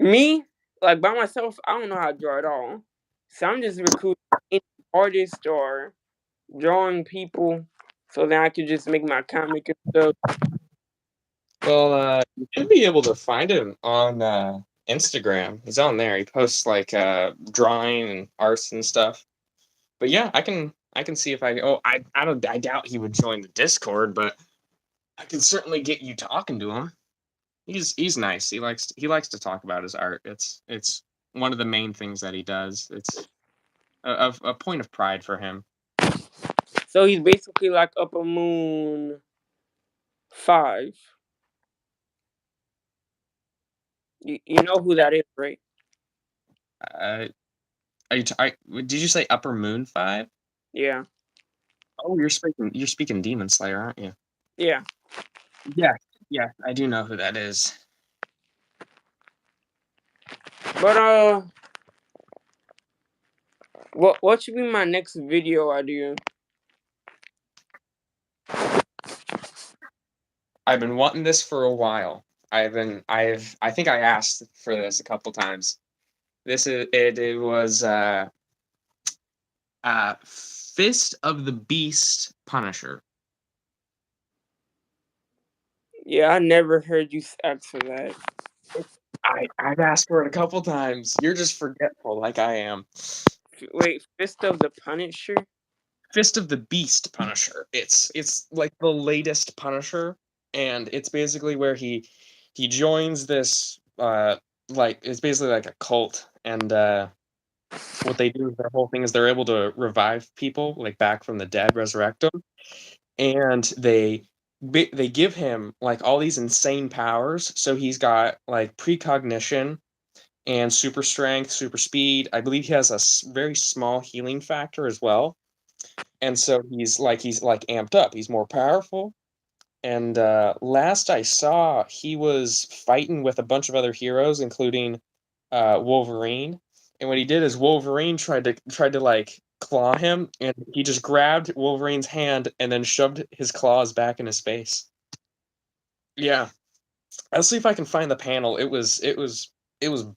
S1: me like by myself I don't know how to draw at all. So I'm just recruiting any artist or drawing people so that I could just make my comic and stuff.
S2: Well, you should be able to find him on Instagram. He's on there. He posts like drawing and arts and stuff. But yeah, I can see if I. Oh, I doubt he would join the Discord, but I can certainly get you talking to him. He's nice. He likes to talk about his art. It's one of the main things that he does. It's a point of pride for him.
S1: So he's basically like Upper Moon 5. You know who that is, right?
S2: Uh, did you say Upper Moon 5?
S1: Yeah.
S2: Oh, you're speaking Demon Slayer, aren't you?
S1: Yeah.
S2: Yeah, yeah, I do know who that is.
S1: But what should be my next video idea?
S2: I've been wanting this for a while. I think I asked for this a couple times. It was Fist of the Beast Punisher.
S1: Yeah, I never heard you ask for that.
S2: I've asked for it a couple times. You're just forgetful like I am.
S1: Wait, Fist of the Punisher?
S2: Fist of the Beast Punisher. It's like the latest Punisher, and it's basically where he joins this like it's basically like a cult, and what they do, their whole thing is they're able to revive people like back from the dead, resurrect them, and they give him like all these insane powers. So he's got like precognition and super strength, super speed. I believe he has a very small healing factor as well, and so he's like amped up. He's more powerful. And last I saw, he was fighting with a bunch of other heroes, including Wolverine. And what he did is Wolverine tried to like claw him, and he just grabbed Wolverine's hand and then shoved his claws back in his face. Yeah, I'll see if I can find the panel. It was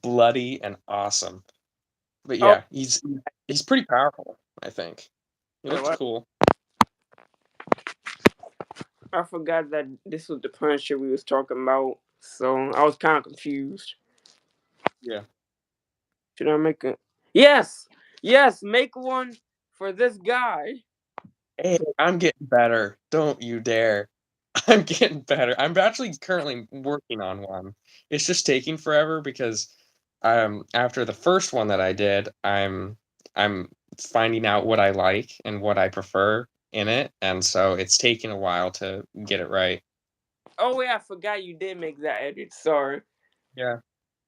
S2: bloody and awesome. But
S1: Oh,
S2: yeah, he's pretty powerful. I think he
S1: wait,
S2: looked
S1: what?
S2: cool.
S1: I forgot that this was the Punisher we was talking about, so I was kind of confused.
S2: Yeah.
S1: Should I make a? Yes, yes, make one for this guy.
S2: Hey, I'm getting better. Don't you dare. I'm getting better. I'm actually currently working on one. It's just taking forever because after the first one that I did, I'm finding out what I like and what I prefer in it, and so it's taking a while to get it right.
S1: Oh wait, I forgot you did make that edit. Sorry.
S2: Yeah.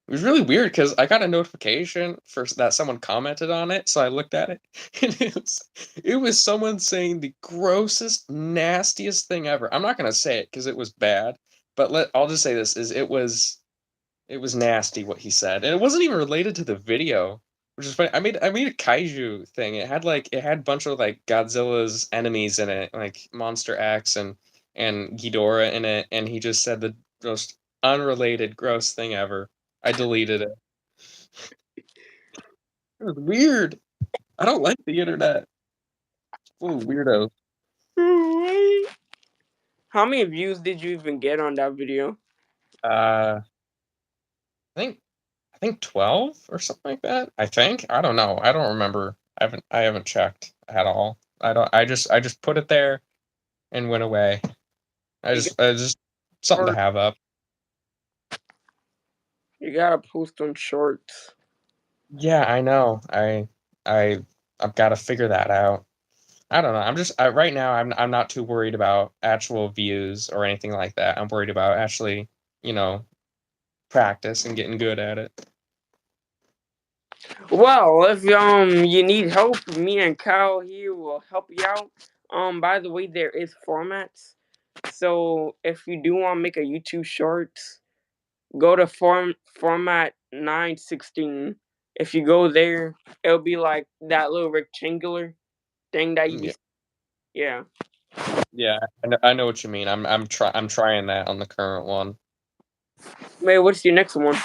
S2: It was really weird because I got a notification for that someone commented on it, so I looked at it, and it was someone saying the grossest, nastiest thing ever. I'm not gonna say it because it was bad, but I'll just say this: is it was nasty what he said, and it wasn't even related to the video, which is funny. I made a kaiju thing. It had a bunch of like Godzilla's enemies in it, like Monster X and Ghidorah in it, and he just said the most unrelated, gross thing ever. I deleted it. It was weird. I don't like the internet. Full of weirdos.
S1: How many views did you even get on that video?
S2: Uh, I think 12 or something like that. I don't know. I don't remember. I haven't checked at all. I just put it there and went away.
S1: You got
S2: I just something to
S1: short-
S2: have up.
S1: you gotta post on shorts.
S2: Yeah, I know. I I've got to figure that out. I don't know. Right now I'm not too worried about actual views or anything like that. I'm worried about actually, you know, practice and getting good at it.
S1: Well, if you need help, me and Kyle here will help you out. By the way, there is formats. So if you do want to make a YouTube shorts, go to format 916. If you go there, it'll be like that little rectangular thing that you
S2: Yeah.
S1: be. Yeah.
S2: Yeah, I know what you mean. I'm trying that on the current one.
S1: Wait, what's your next one?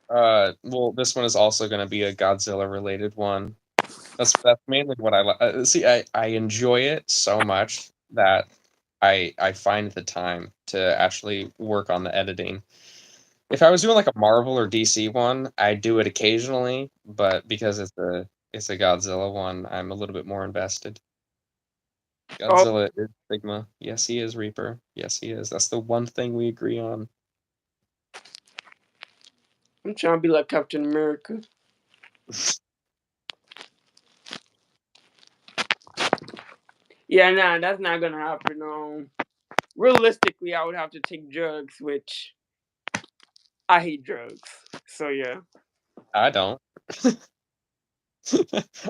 S2: Well, this one is also going to be a Godzilla related one. That's mainly what I like. See, I enjoy it so much that I find the time to actually work on the editing. If I was doing like a Marvel or DC one, I do it occasionally, but because it's a Godzilla one, I'm a little bit more invested.
S1: Oh,
S2: Godzilla is Sigma. Yes, he is Reaper. Yes, he is. That's the one thing we agree on.
S1: I'm trying to be like Captain America. Yeah, nah, that's not gonna happen. Realistically, I would have to take drugs, which I hate drugs. So yeah.
S2: I don't.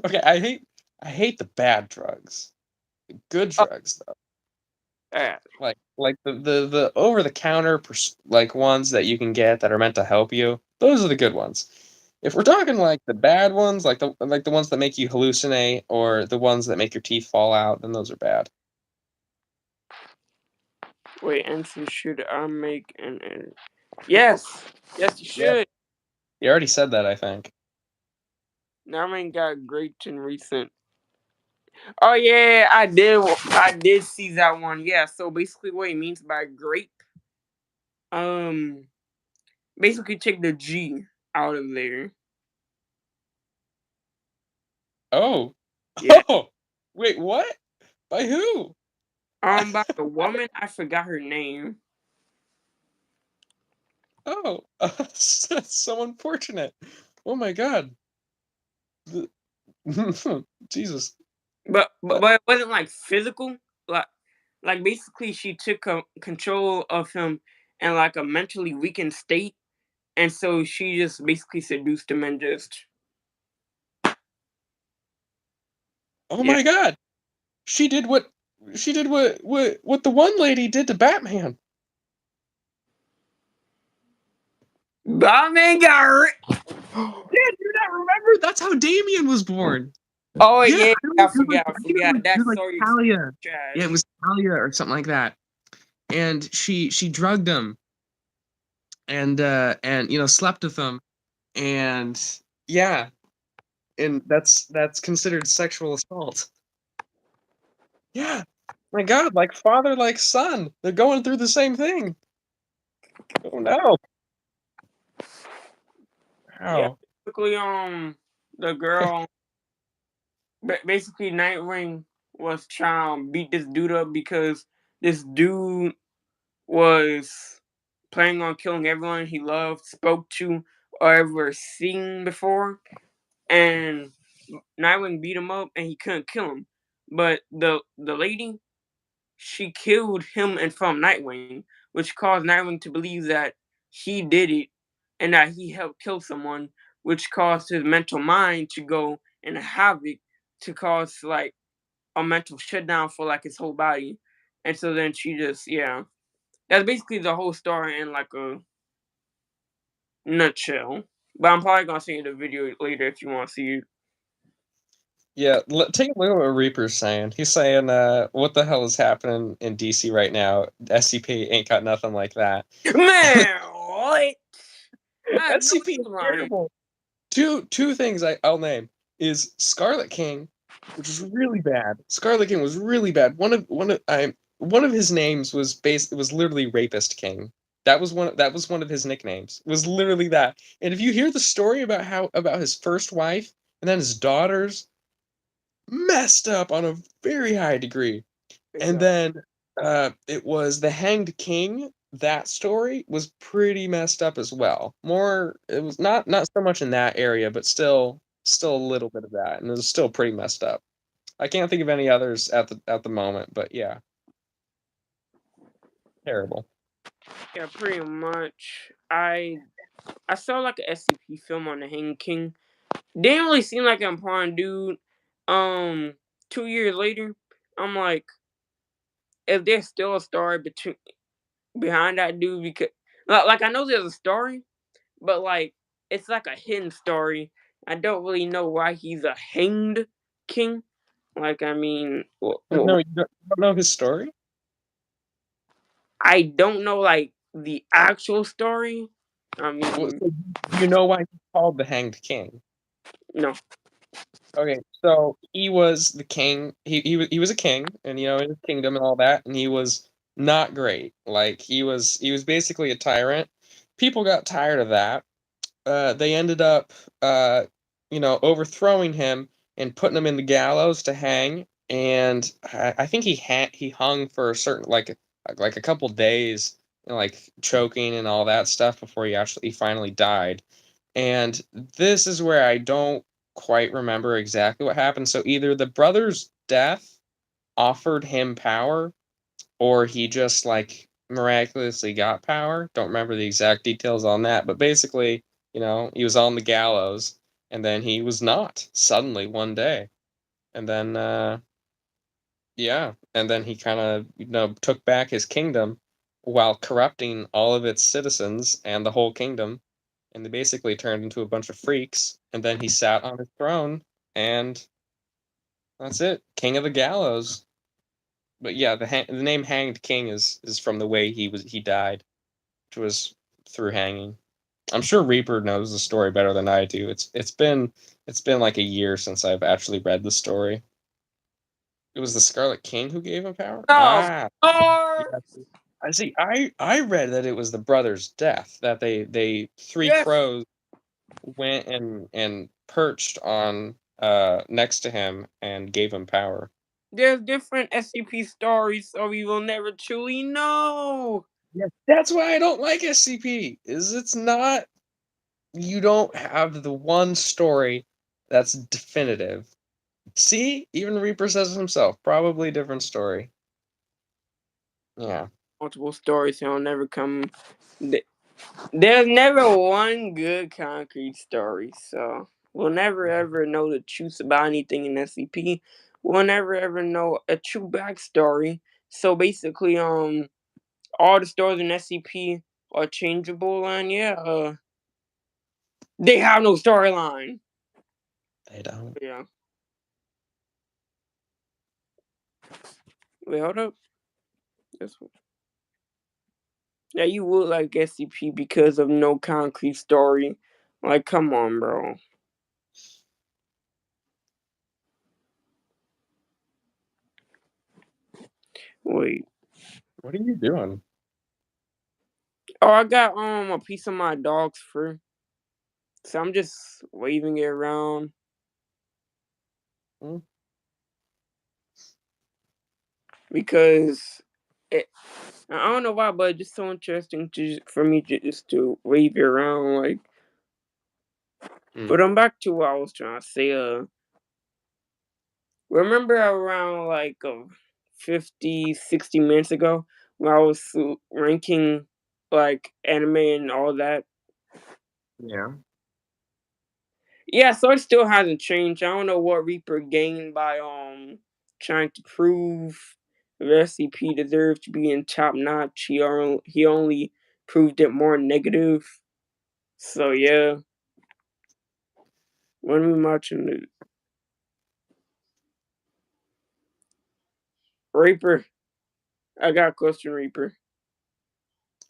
S2: Okay, I hate the bad drugs. The good
S1: Oh,
S2: drugs though.
S1: uh,
S2: Like the over the counter like ones that you can get that are meant to help you. Those are the good ones. If we're talking like the bad ones, like the ones that make you hallucinate or the ones that make your teeth fall out, then those are bad.
S1: wait, and so should I make an edit? Yes, yes, you
S2: Yeah.
S1: should.
S2: You already said that, I think.
S1: Narman got great and recent. Oh yeah, I did. I did see that one. Yeah. So basically, what he means by great, um, basically take the G out of there.
S2: Oh.
S1: Yeah.
S2: Oh. Wait, what? By who?
S1: By the woman, I forgot her name.
S2: Oh. That's so unfortunate. Oh my God. The- Jesus.
S1: But it wasn't like physical. Like basically, she took control of him in like a mentally weakened state, and so she just basically seduced him and just
S2: Oh
S1: yeah.
S2: my God. She did what what the one lady did to Batman.
S1: Batman got
S2: Yeah, do you not remember? That's how Damien was born.
S1: Oh
S2: Yeah,
S1: yeah, I forgot. I
S2: I think
S1: forgot.
S2: it
S1: That
S2: was like
S1: story is
S2: Talia. Yeah, it
S1: trash.
S2: was Talia or something like that. And she drugged him and slept with him and yeah, and that's considered sexual assault. Yeah. My God, like father, like son. They're going through the same thing. Oh no.
S1: Yeah,
S2: How?
S1: basically, the girl, basically, Nightwing was trying to beat this dude up because this dude was planning on killing everyone he loved, spoke to, or ever seen before, and Nightwing beat him up, and he couldn't kill him. But the lady, she killed him in front of Nightwing, which caused Nightwing to believe that he did it and that he helped kill someone, which caused his mental mind to go in a havoc to cause like a mental shutdown for like his whole body. And so then she just yeah. That's basically the whole story in like a nutshell. But I'm probably gonna send you the video later if you want to see it.
S2: Yeah, take a look at what Reaper's saying. He's saying, what the hell is happening in DC right now? SCP ain't got nothing like that.
S1: Man, what? I know
S2: SCP is
S1: he's lying.
S2: terrible. Two things I'll name is Scarlet King, which was really bad. Scarlet King was really bad. One of his names was literally Rapist King. That was one of his nicknames. It was literally that. And if you hear the story about how about his first wife and then his daughters, messed up on a very high degree. And
S1: Exactly.
S2: then it was the Hanged King. That story was pretty messed up as well. More, it was not so much in that area, but still a little bit of that, and it was still pretty messed up. I can't think of any others at the moment, but yeah, terrible.
S1: Yeah, pretty much. I saw like a SCP film on the Hanging King. Didn't really seem like an important dude. Um, 2 years later, I'm like, if there's still a story behind that dude, because like I know there's a story, but like it's like a hidden story. I don't really know why he's a hanged king. Like I mean,
S2: No, you don't know his story.
S1: I don't know like the actual story. I
S2: Well,
S1: mean,
S2: so do you know why he's called the Hanged King?
S1: no.
S2: Okay, so he was the king. He was a king, and in his kingdom and all that, and he was not great. Like he was basically a tyrant. People got tired of that. They ended up overthrowing him and putting him in the gallows to hang. And I think he hung for a certain like a couple days, like choking and all that stuff before he finally died. And this is where I don't quite remember exactly what happened. So either the brother's death offered him power, or he just like miraculously got power. Don't remember the exact details on that, but basically, he was on the gallows and then he was not suddenly one day. And then yeah, and then he kind of took back his kingdom while corrupting all of its citizens and the whole kingdom, and they basically turned into a bunch of freaks, and then he sat on his throne, and that's it, king of the gallows. But yeah, the name Hanged King is from the way he died, which was through hanging. I'm sure Reaper knows the story better than I do. It's been like a year since I've actually read the story. It was the Scarlet King who gave him power.
S1: Of
S2: Ah,
S1: course.
S2: yeah. I see. I read that it was the brother's death that they three
S1: Yes.
S2: crows went and perched on next to him and gave him power.
S1: There's different SCP stories, so we will never truly know.
S2: Yeah, that's why I don't like SCP. Is it's not you don't have the one story that's definitive. See, even Reaper says it himself. Probably a different story. Yeah.
S1: Multiple stories, so will never come. There's never one good concrete story, so we'll never ever know the truth about anything in SCP. We'll never ever know a true backstory. So basically, all the stories in SCP are changeable, and yeah, they have no storyline.
S2: They don't.
S1: Yeah. Wait, hold up. This one. Yeah, you would like SCP because of no concrete story. Like, come on, bro. Wait.
S2: What are you doing?
S1: Oh, I got a piece of my dog's fur. So I'm just waving it around
S2: Hmm?
S1: because I don't know why, but it's just so interesting for me just to wave it around. Like,
S2: Hmm.
S1: but I'm back to what I was trying to say. Remember around like 50, 60 minutes ago when I was ranking like anime and all that.
S2: Yeah.
S1: Yeah, so it still hasn't changed. I don't know what Reaper gained by trying to prove the SCP deserves to be in top notch. He only proved it more negative. So yeah, when we watching the Reaper, I got a question, Reaper.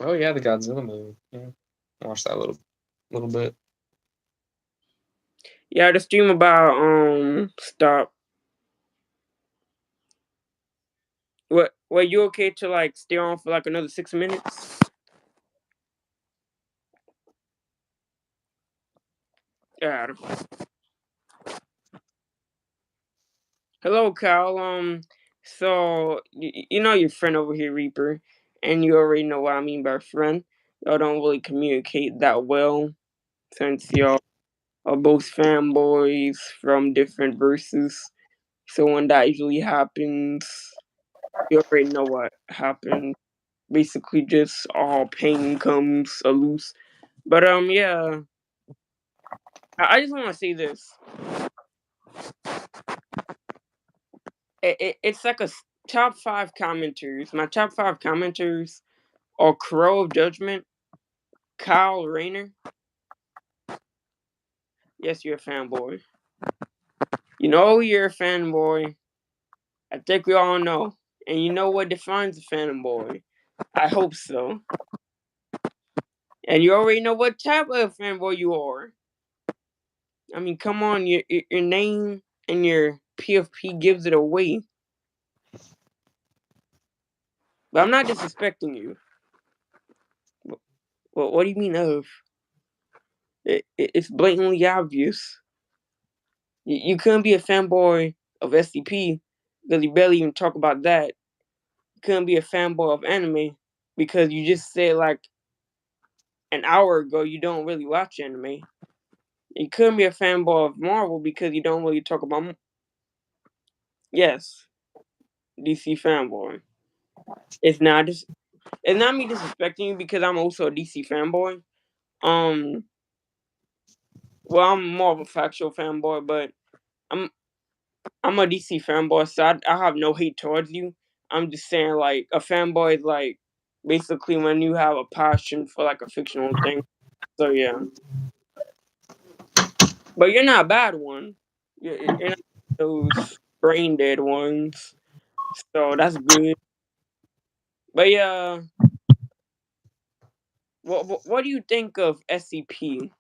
S2: Oh yeah, the Godzilla movie. Yeah. I watched that little bit.
S1: Yeah, the stream about stop. What? Were you okay to like stay on for like another 6 minutes? Yeah. Hello, Kyle. So you know your friend over here, Reaper, and you already know what I mean by friend. Y'all don't really communicate that well since y'all are both fanboys from different verses. So when that usually happens, you already know what happened. Basically, just all pain comes loose. But yeah, I just want to say this. It's like top five commenters. My top five commenters are Crow of Judgment, Kyle Rayner. Yes, you're a fanboy. You know you're a fanboy. I think we all know. And you know what defines a fanboy. I hope so. And you already know what type of fanboy you are. I mean, come on, your name and your PFP gives it away. But I'm not disrespecting you. Well, what do you mean of? It's blatantly obvious. You couldn't be a fanboy of SCP because you barely even talk about that. You couldn't be a fanboy of anime because you just said like an hour ago you don't really watch anime. You couldn't be a fanboy of Marvel because you don't really talk about. Yes, DC fanboy. It's not just. It's not me disrespecting you because I'm also a DC fanboy. Um, well, I'm more of a factual fanboy, but I'm I'm a DC fanboy, so I have no hate towards you. I'm just saying, like, a fanboy is like basically when you have a passion for like a fictional thing. So yeah, but you're not a bad one. You're not those brain dead ones. So that's good. But yeah, what do you think of SCP,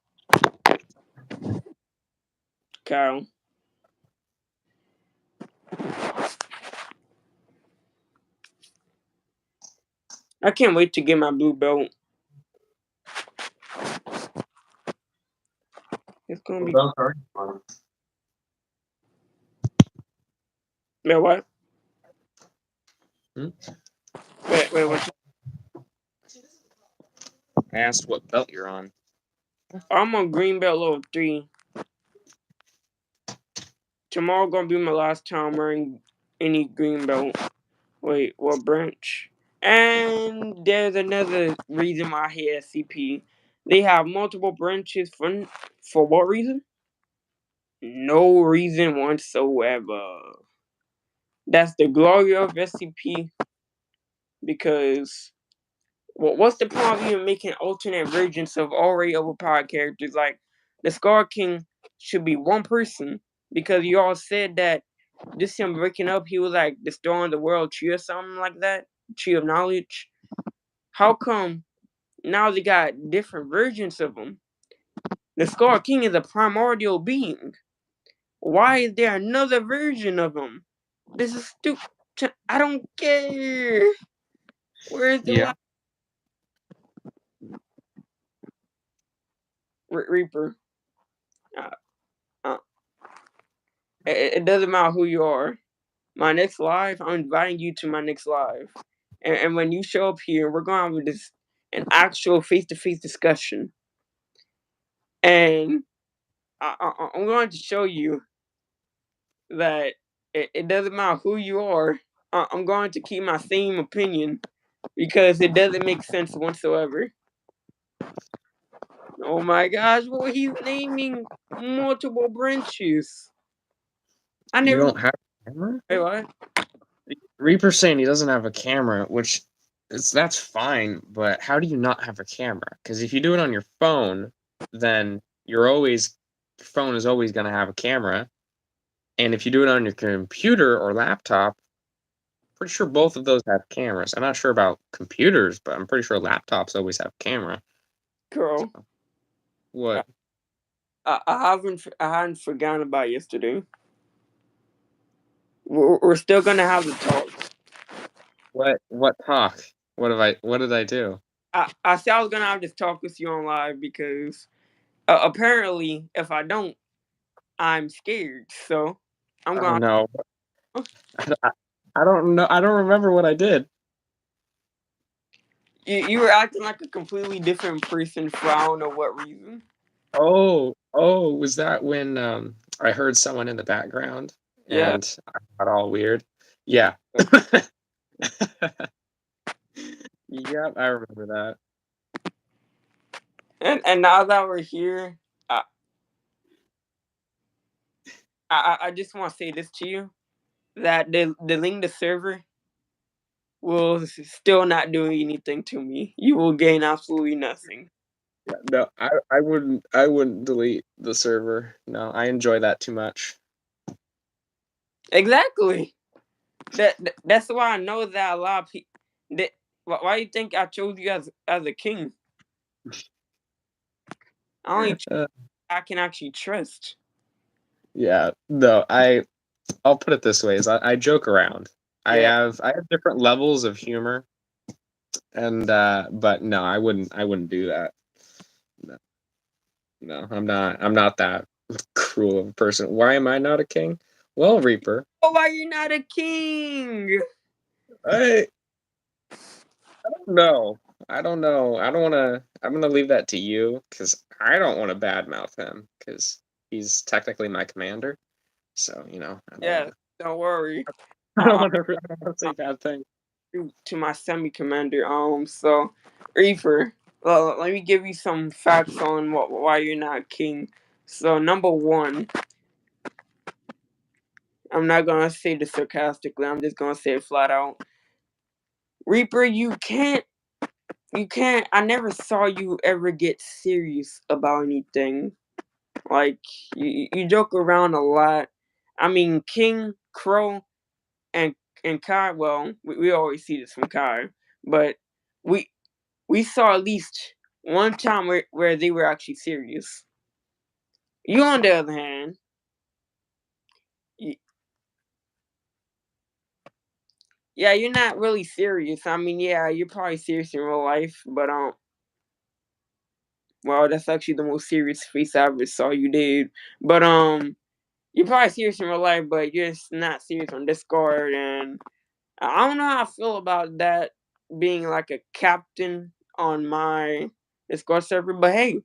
S1: Carol? I can't wait to get my blue belt. It's gonna be. Wait, what?
S2: Hmm?
S1: Wait, what?
S2: I asked what belt you're on.
S1: I'm on green belt level 3. Tomorrow gonna be my last time wearing any green belt. Wait, what branch? And there's another reason why I hate SCP. They have multiple branches for what reason? No reason whatsoever. That's the glory of SCP because what's the point of even making alternate versions of already overpowered characters? Like the Scar King should be one person because you all said that this him breaking up, he was like destroying the world tree or something like that, tree of knowledge. How come now they got different versions of him? The Scar King is a primordial being. Why is there another version of him? This is stupid. I don't care. Where's the
S2: Yeah.
S1: Reaper? Uh, uh, it doesn't matter who you are. My next live, I'm inviting you to my next live, and when you show up here, we're going to have this an actual face-to-face discussion, and I'm going to show you that it doesn't matter who you are. I'm going to keep my same opinion because it doesn't make sense whatsoever. Oh my gosh, well he's naming multiple branches. I
S2: You
S1: never.
S2: don't have a camera?
S1: Wait, what?
S2: Reaper's saying he doesn't have a camera, which that's fine, but how do you not have a camera? Because if you do it on your phone, then your phone is always going to have a camera. And if you do it on your computer or laptop, pretty sure both of those have cameras. I'm not sure about computers, but I'm pretty sure laptops always have camera.
S1: Girl, I,
S2: What?
S1: I hadn't forgotten about yesterday. We're still gonna have the talk.
S2: What talk? What did I do?
S1: I said I was gonna have this talk with you on live because Apparently, if I don't, I'm scared. So I'm
S2: Oh
S1: going.
S2: no,
S1: to
S2: I, I don't know. I don't remember what I did.
S1: You were acting like a completely different person for I don't know what reason.
S2: Oh, was that when I heard someone in the background
S1: Yeah,
S2: and I got all weird? Yeah. Yep, I remember that.
S1: and now that we're here, I I just want to say this to you that the link the server will still not do anything to me. You will gain absolutely nothing.
S2: Yeah, no, I wouldn't delete the server. No, I enjoy that too much.
S1: Exactly. That's why I know that a lot of people. That, why you think I chose you as a king? I only
S2: Uh,
S1: I can actually trust.
S2: yeah, no, I'll put it this way: is I joke around.
S1: Yeah.
S2: I have different levels of humor, and but no, I wouldn't do that. No, no, I'm not that cruel of a person. Why am I not a king? Well, Reaper,
S1: Oh, why you're not a king?
S2: I no, I don't know. I don't want to. I'm gonna leave that to you because I don't want to badmouth him because he's technically my commander. So I don't want
S1: Yeah,
S2: to.
S1: don't worry.
S2: I don't
S1: I,
S2: want to. I don't want to say bad things.
S1: to my semi commander. So Reaper, let me give you some facts on why you're not king. So number one, I'm not gonna say this sarcastically. I'm just gonna say it flat out. Reaper, you can't. I never saw you ever get serious about anything. Like you joke around a lot. I mean, King Crow and Kai. Well, we always see this from Kai, but we we saw at least one time where they were actually serious. You, on the other hand, y- yeah, you're not really serious. I mean, yeah, you're probably serious in real life, but well, that's actually the most serious face I ever saw you did. But you're probably serious in real life, but you're just not serious on Discord, and I don't know how I feel about that being like a captain on my Discord server. But hey,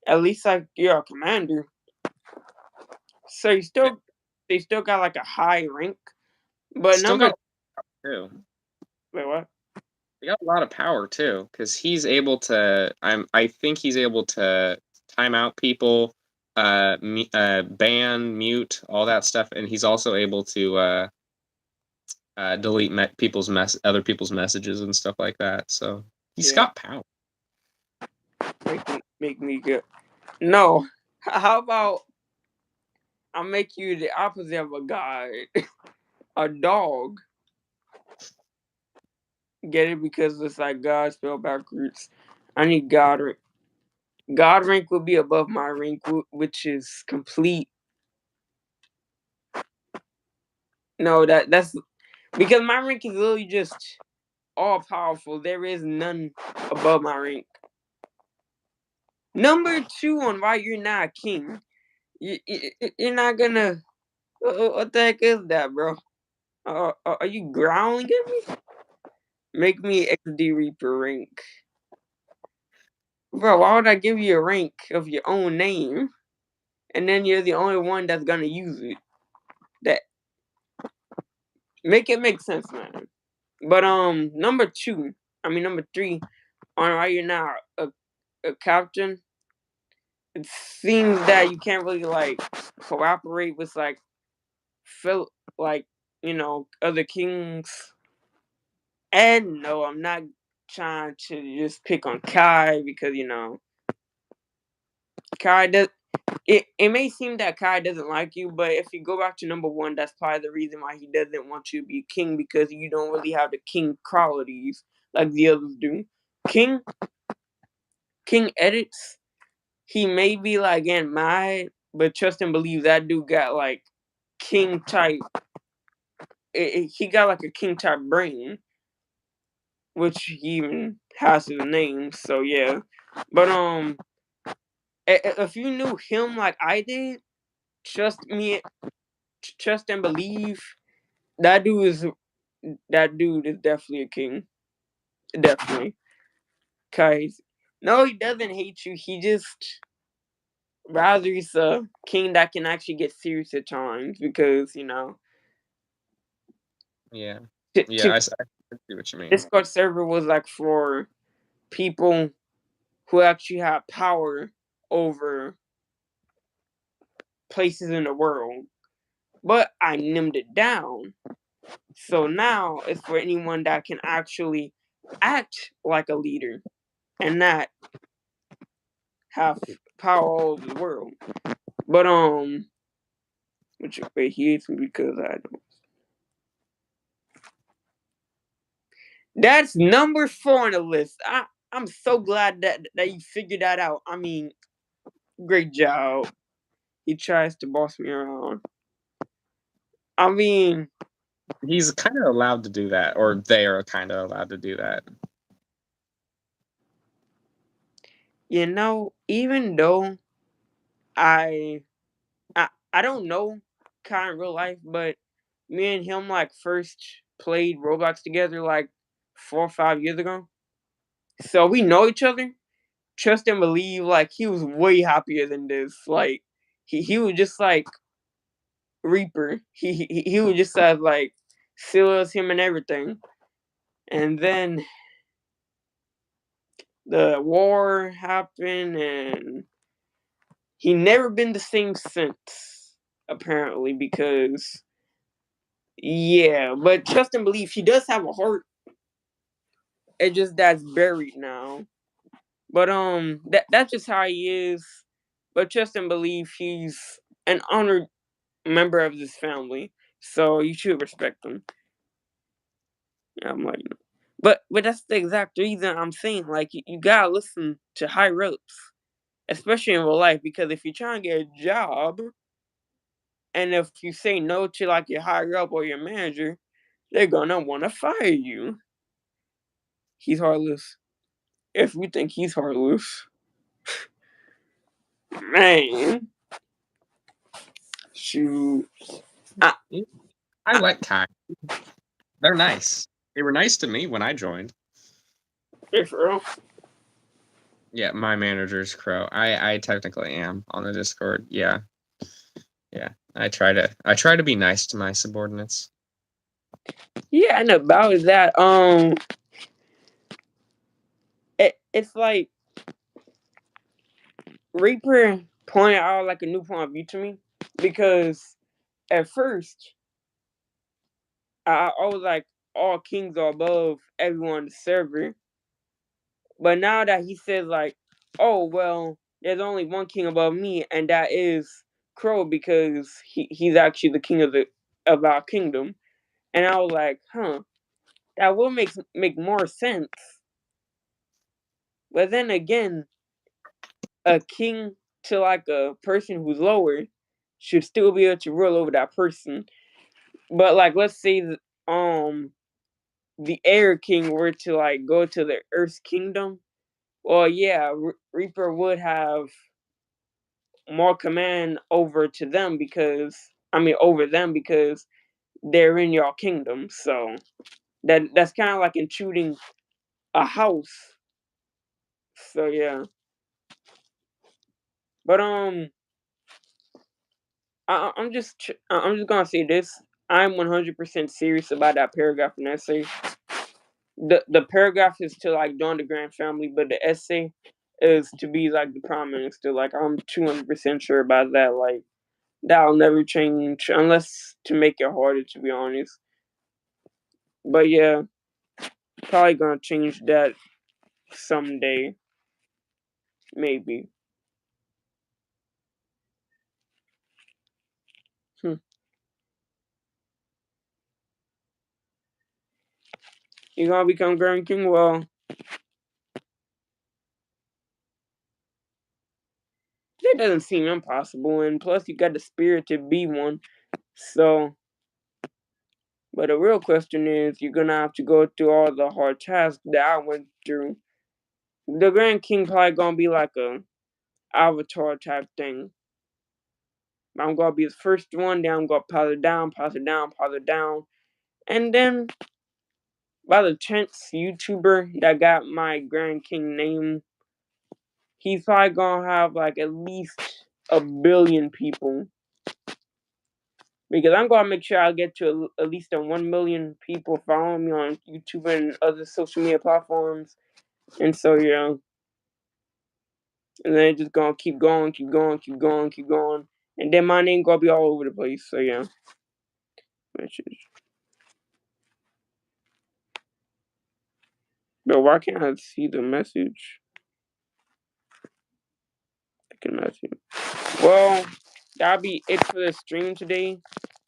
S1: at least like you're a commander. So you still got like a high rank. But
S2: Still
S1: number
S2: got too.
S1: wait what?
S2: He got a lot of power too, because he's able to. I think he's able to time out people, ban, mute, all that stuff, and he's also able to delete other people's messages and stuff like that. So he's
S1: Yeah,
S2: got power.
S1: make me good. No. How about I make you the opposite of a god? A dog. Get it because it's like God spelled backwards. I need God rank. God rank would be above my rank, which is complete. No, that's because my rank is literally just all powerful. There is none above my rank. Number two on why you're not king. You're not gonna. What the heck is that, bro? Are you growling at me? Make me XD Reaper rank. Bro, why would I give you a rank of your own name? And then you're the only one that's gonna use it. That make it make sense, man. But number two, number three, on why you're not a captain, it seems that you can't really like cooperate with like Phil like, other kings. And no, I'm not trying to just pick on Kai because Kai does it may seem that Kai doesn't like you, but if you go back to number one, that's probably the reason why he doesn't want you to be king because you don't really have the king qualities like the others do. King King edits, he may be like getting mad, but trust and believe that dude got like king type. He got like a king type brain, which he even has his name. So yeah, but If you knew him like I did, trust me, trust and believe. That dude is that dude is definitely a king. Definitely. Cause no, he doesn't hate you. He just rather he's a king that can actually get serious at times because
S2: Yeah.
S1: t-
S2: Yeah,
S1: t-
S2: I see what you mean.
S1: Discord server was like for people who actually have power over places in the world. But I nimmed it down. So now it's for anyone that can actually act like a leader and not have power all over the world. But which wait, he hates me because I don't. That's number 4 on the list. I'm so glad that you figured that out. I mean, great job. He tries to boss me around. I mean,
S2: He's kind of allowed to do that, or they are kind of allowed to do that.
S1: even though I I don't know Kai in real life, but me and him like first played Roblox together like 4 or 5 years ago. So we know each other. Trust and believe, like he was way happier than this. Like he was just like Reaper. He was just as like still as him and everything. And then the war happened and he never been the same since, apparently, because yeah, but trust and believe he does have a heart. It just that's buried now. But that's just how he is. But trust and believe he's an honored member of this family. So you should respect him. Yeah, I'm like but that's the exact reason I'm saying like you gotta listen to high ropes. Especially in real life, because if you're trying to get a job and if you say no to like your higher up or your manager, they're gonna wanna fire you. He's heartless. If we think he's heartless. Man. Shoot. I,
S2: Yeah, I like Kai. They're nice. They were nice to me when I joined.
S1: if real.
S2: Yeah, my manager's Crow. I technically am on the Discord. Yeah. Yeah. I try to be nice to my subordinates.
S1: Yeah, and about that, it's like Reaper pointed out like a new point of view to me because at first I was like all kings are above everyone on the server, but now that he says like, oh well, there's only one king above me, and that is Crow because he's actually the king of our kingdom, and I was like, huh, that will make more sense. But then again, a king to like a person who's lower should still be able to rule over that person. But like, let's say um the Air King were to like go to the Earth's kingdom. Well, yeah, Reaper would have more command over to them because over them because they're in your kingdom. So that's kind of like intruding a house. So yeah, but I'm just gonna say this. I'm 100% serious about that paragraph in the essay. The paragraph is to like Dawn the Grand family, but the essay is to be like the prime minister. Like I'm 200% sure about that. Like that'll never change unless to make it harder, to be honest. But yeah, probably gonna change that someday, maybe. Hmm. You gonna become Grand King? Well, that doesn't seem impossible, and plus you got the spirit to be one. So, but the real question is, you're gonna have to go through all the hard tasks that I went through. The Grand King probably gonna be like a avatar type thing. I'm gonna be the first one, then I'm gonna pass it down, pass it down, pass it down. And then by the 10th YouTuber that got my Grand King name, he's probably gonna have like at least a billion people. Because I'm gonna make sure I get to at least 1 million people following me on YouTube and other social media platforms. And so yeah. And then it's just gonna keep going, keep going, keep going, keep going. And then my name gonna be all over the place. So yeah. But why can't I see the message? I cannot see. Well, that'll be it for the stream today.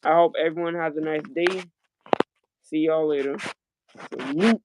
S1: I hope everyone has a nice day. See y'all later. Salute.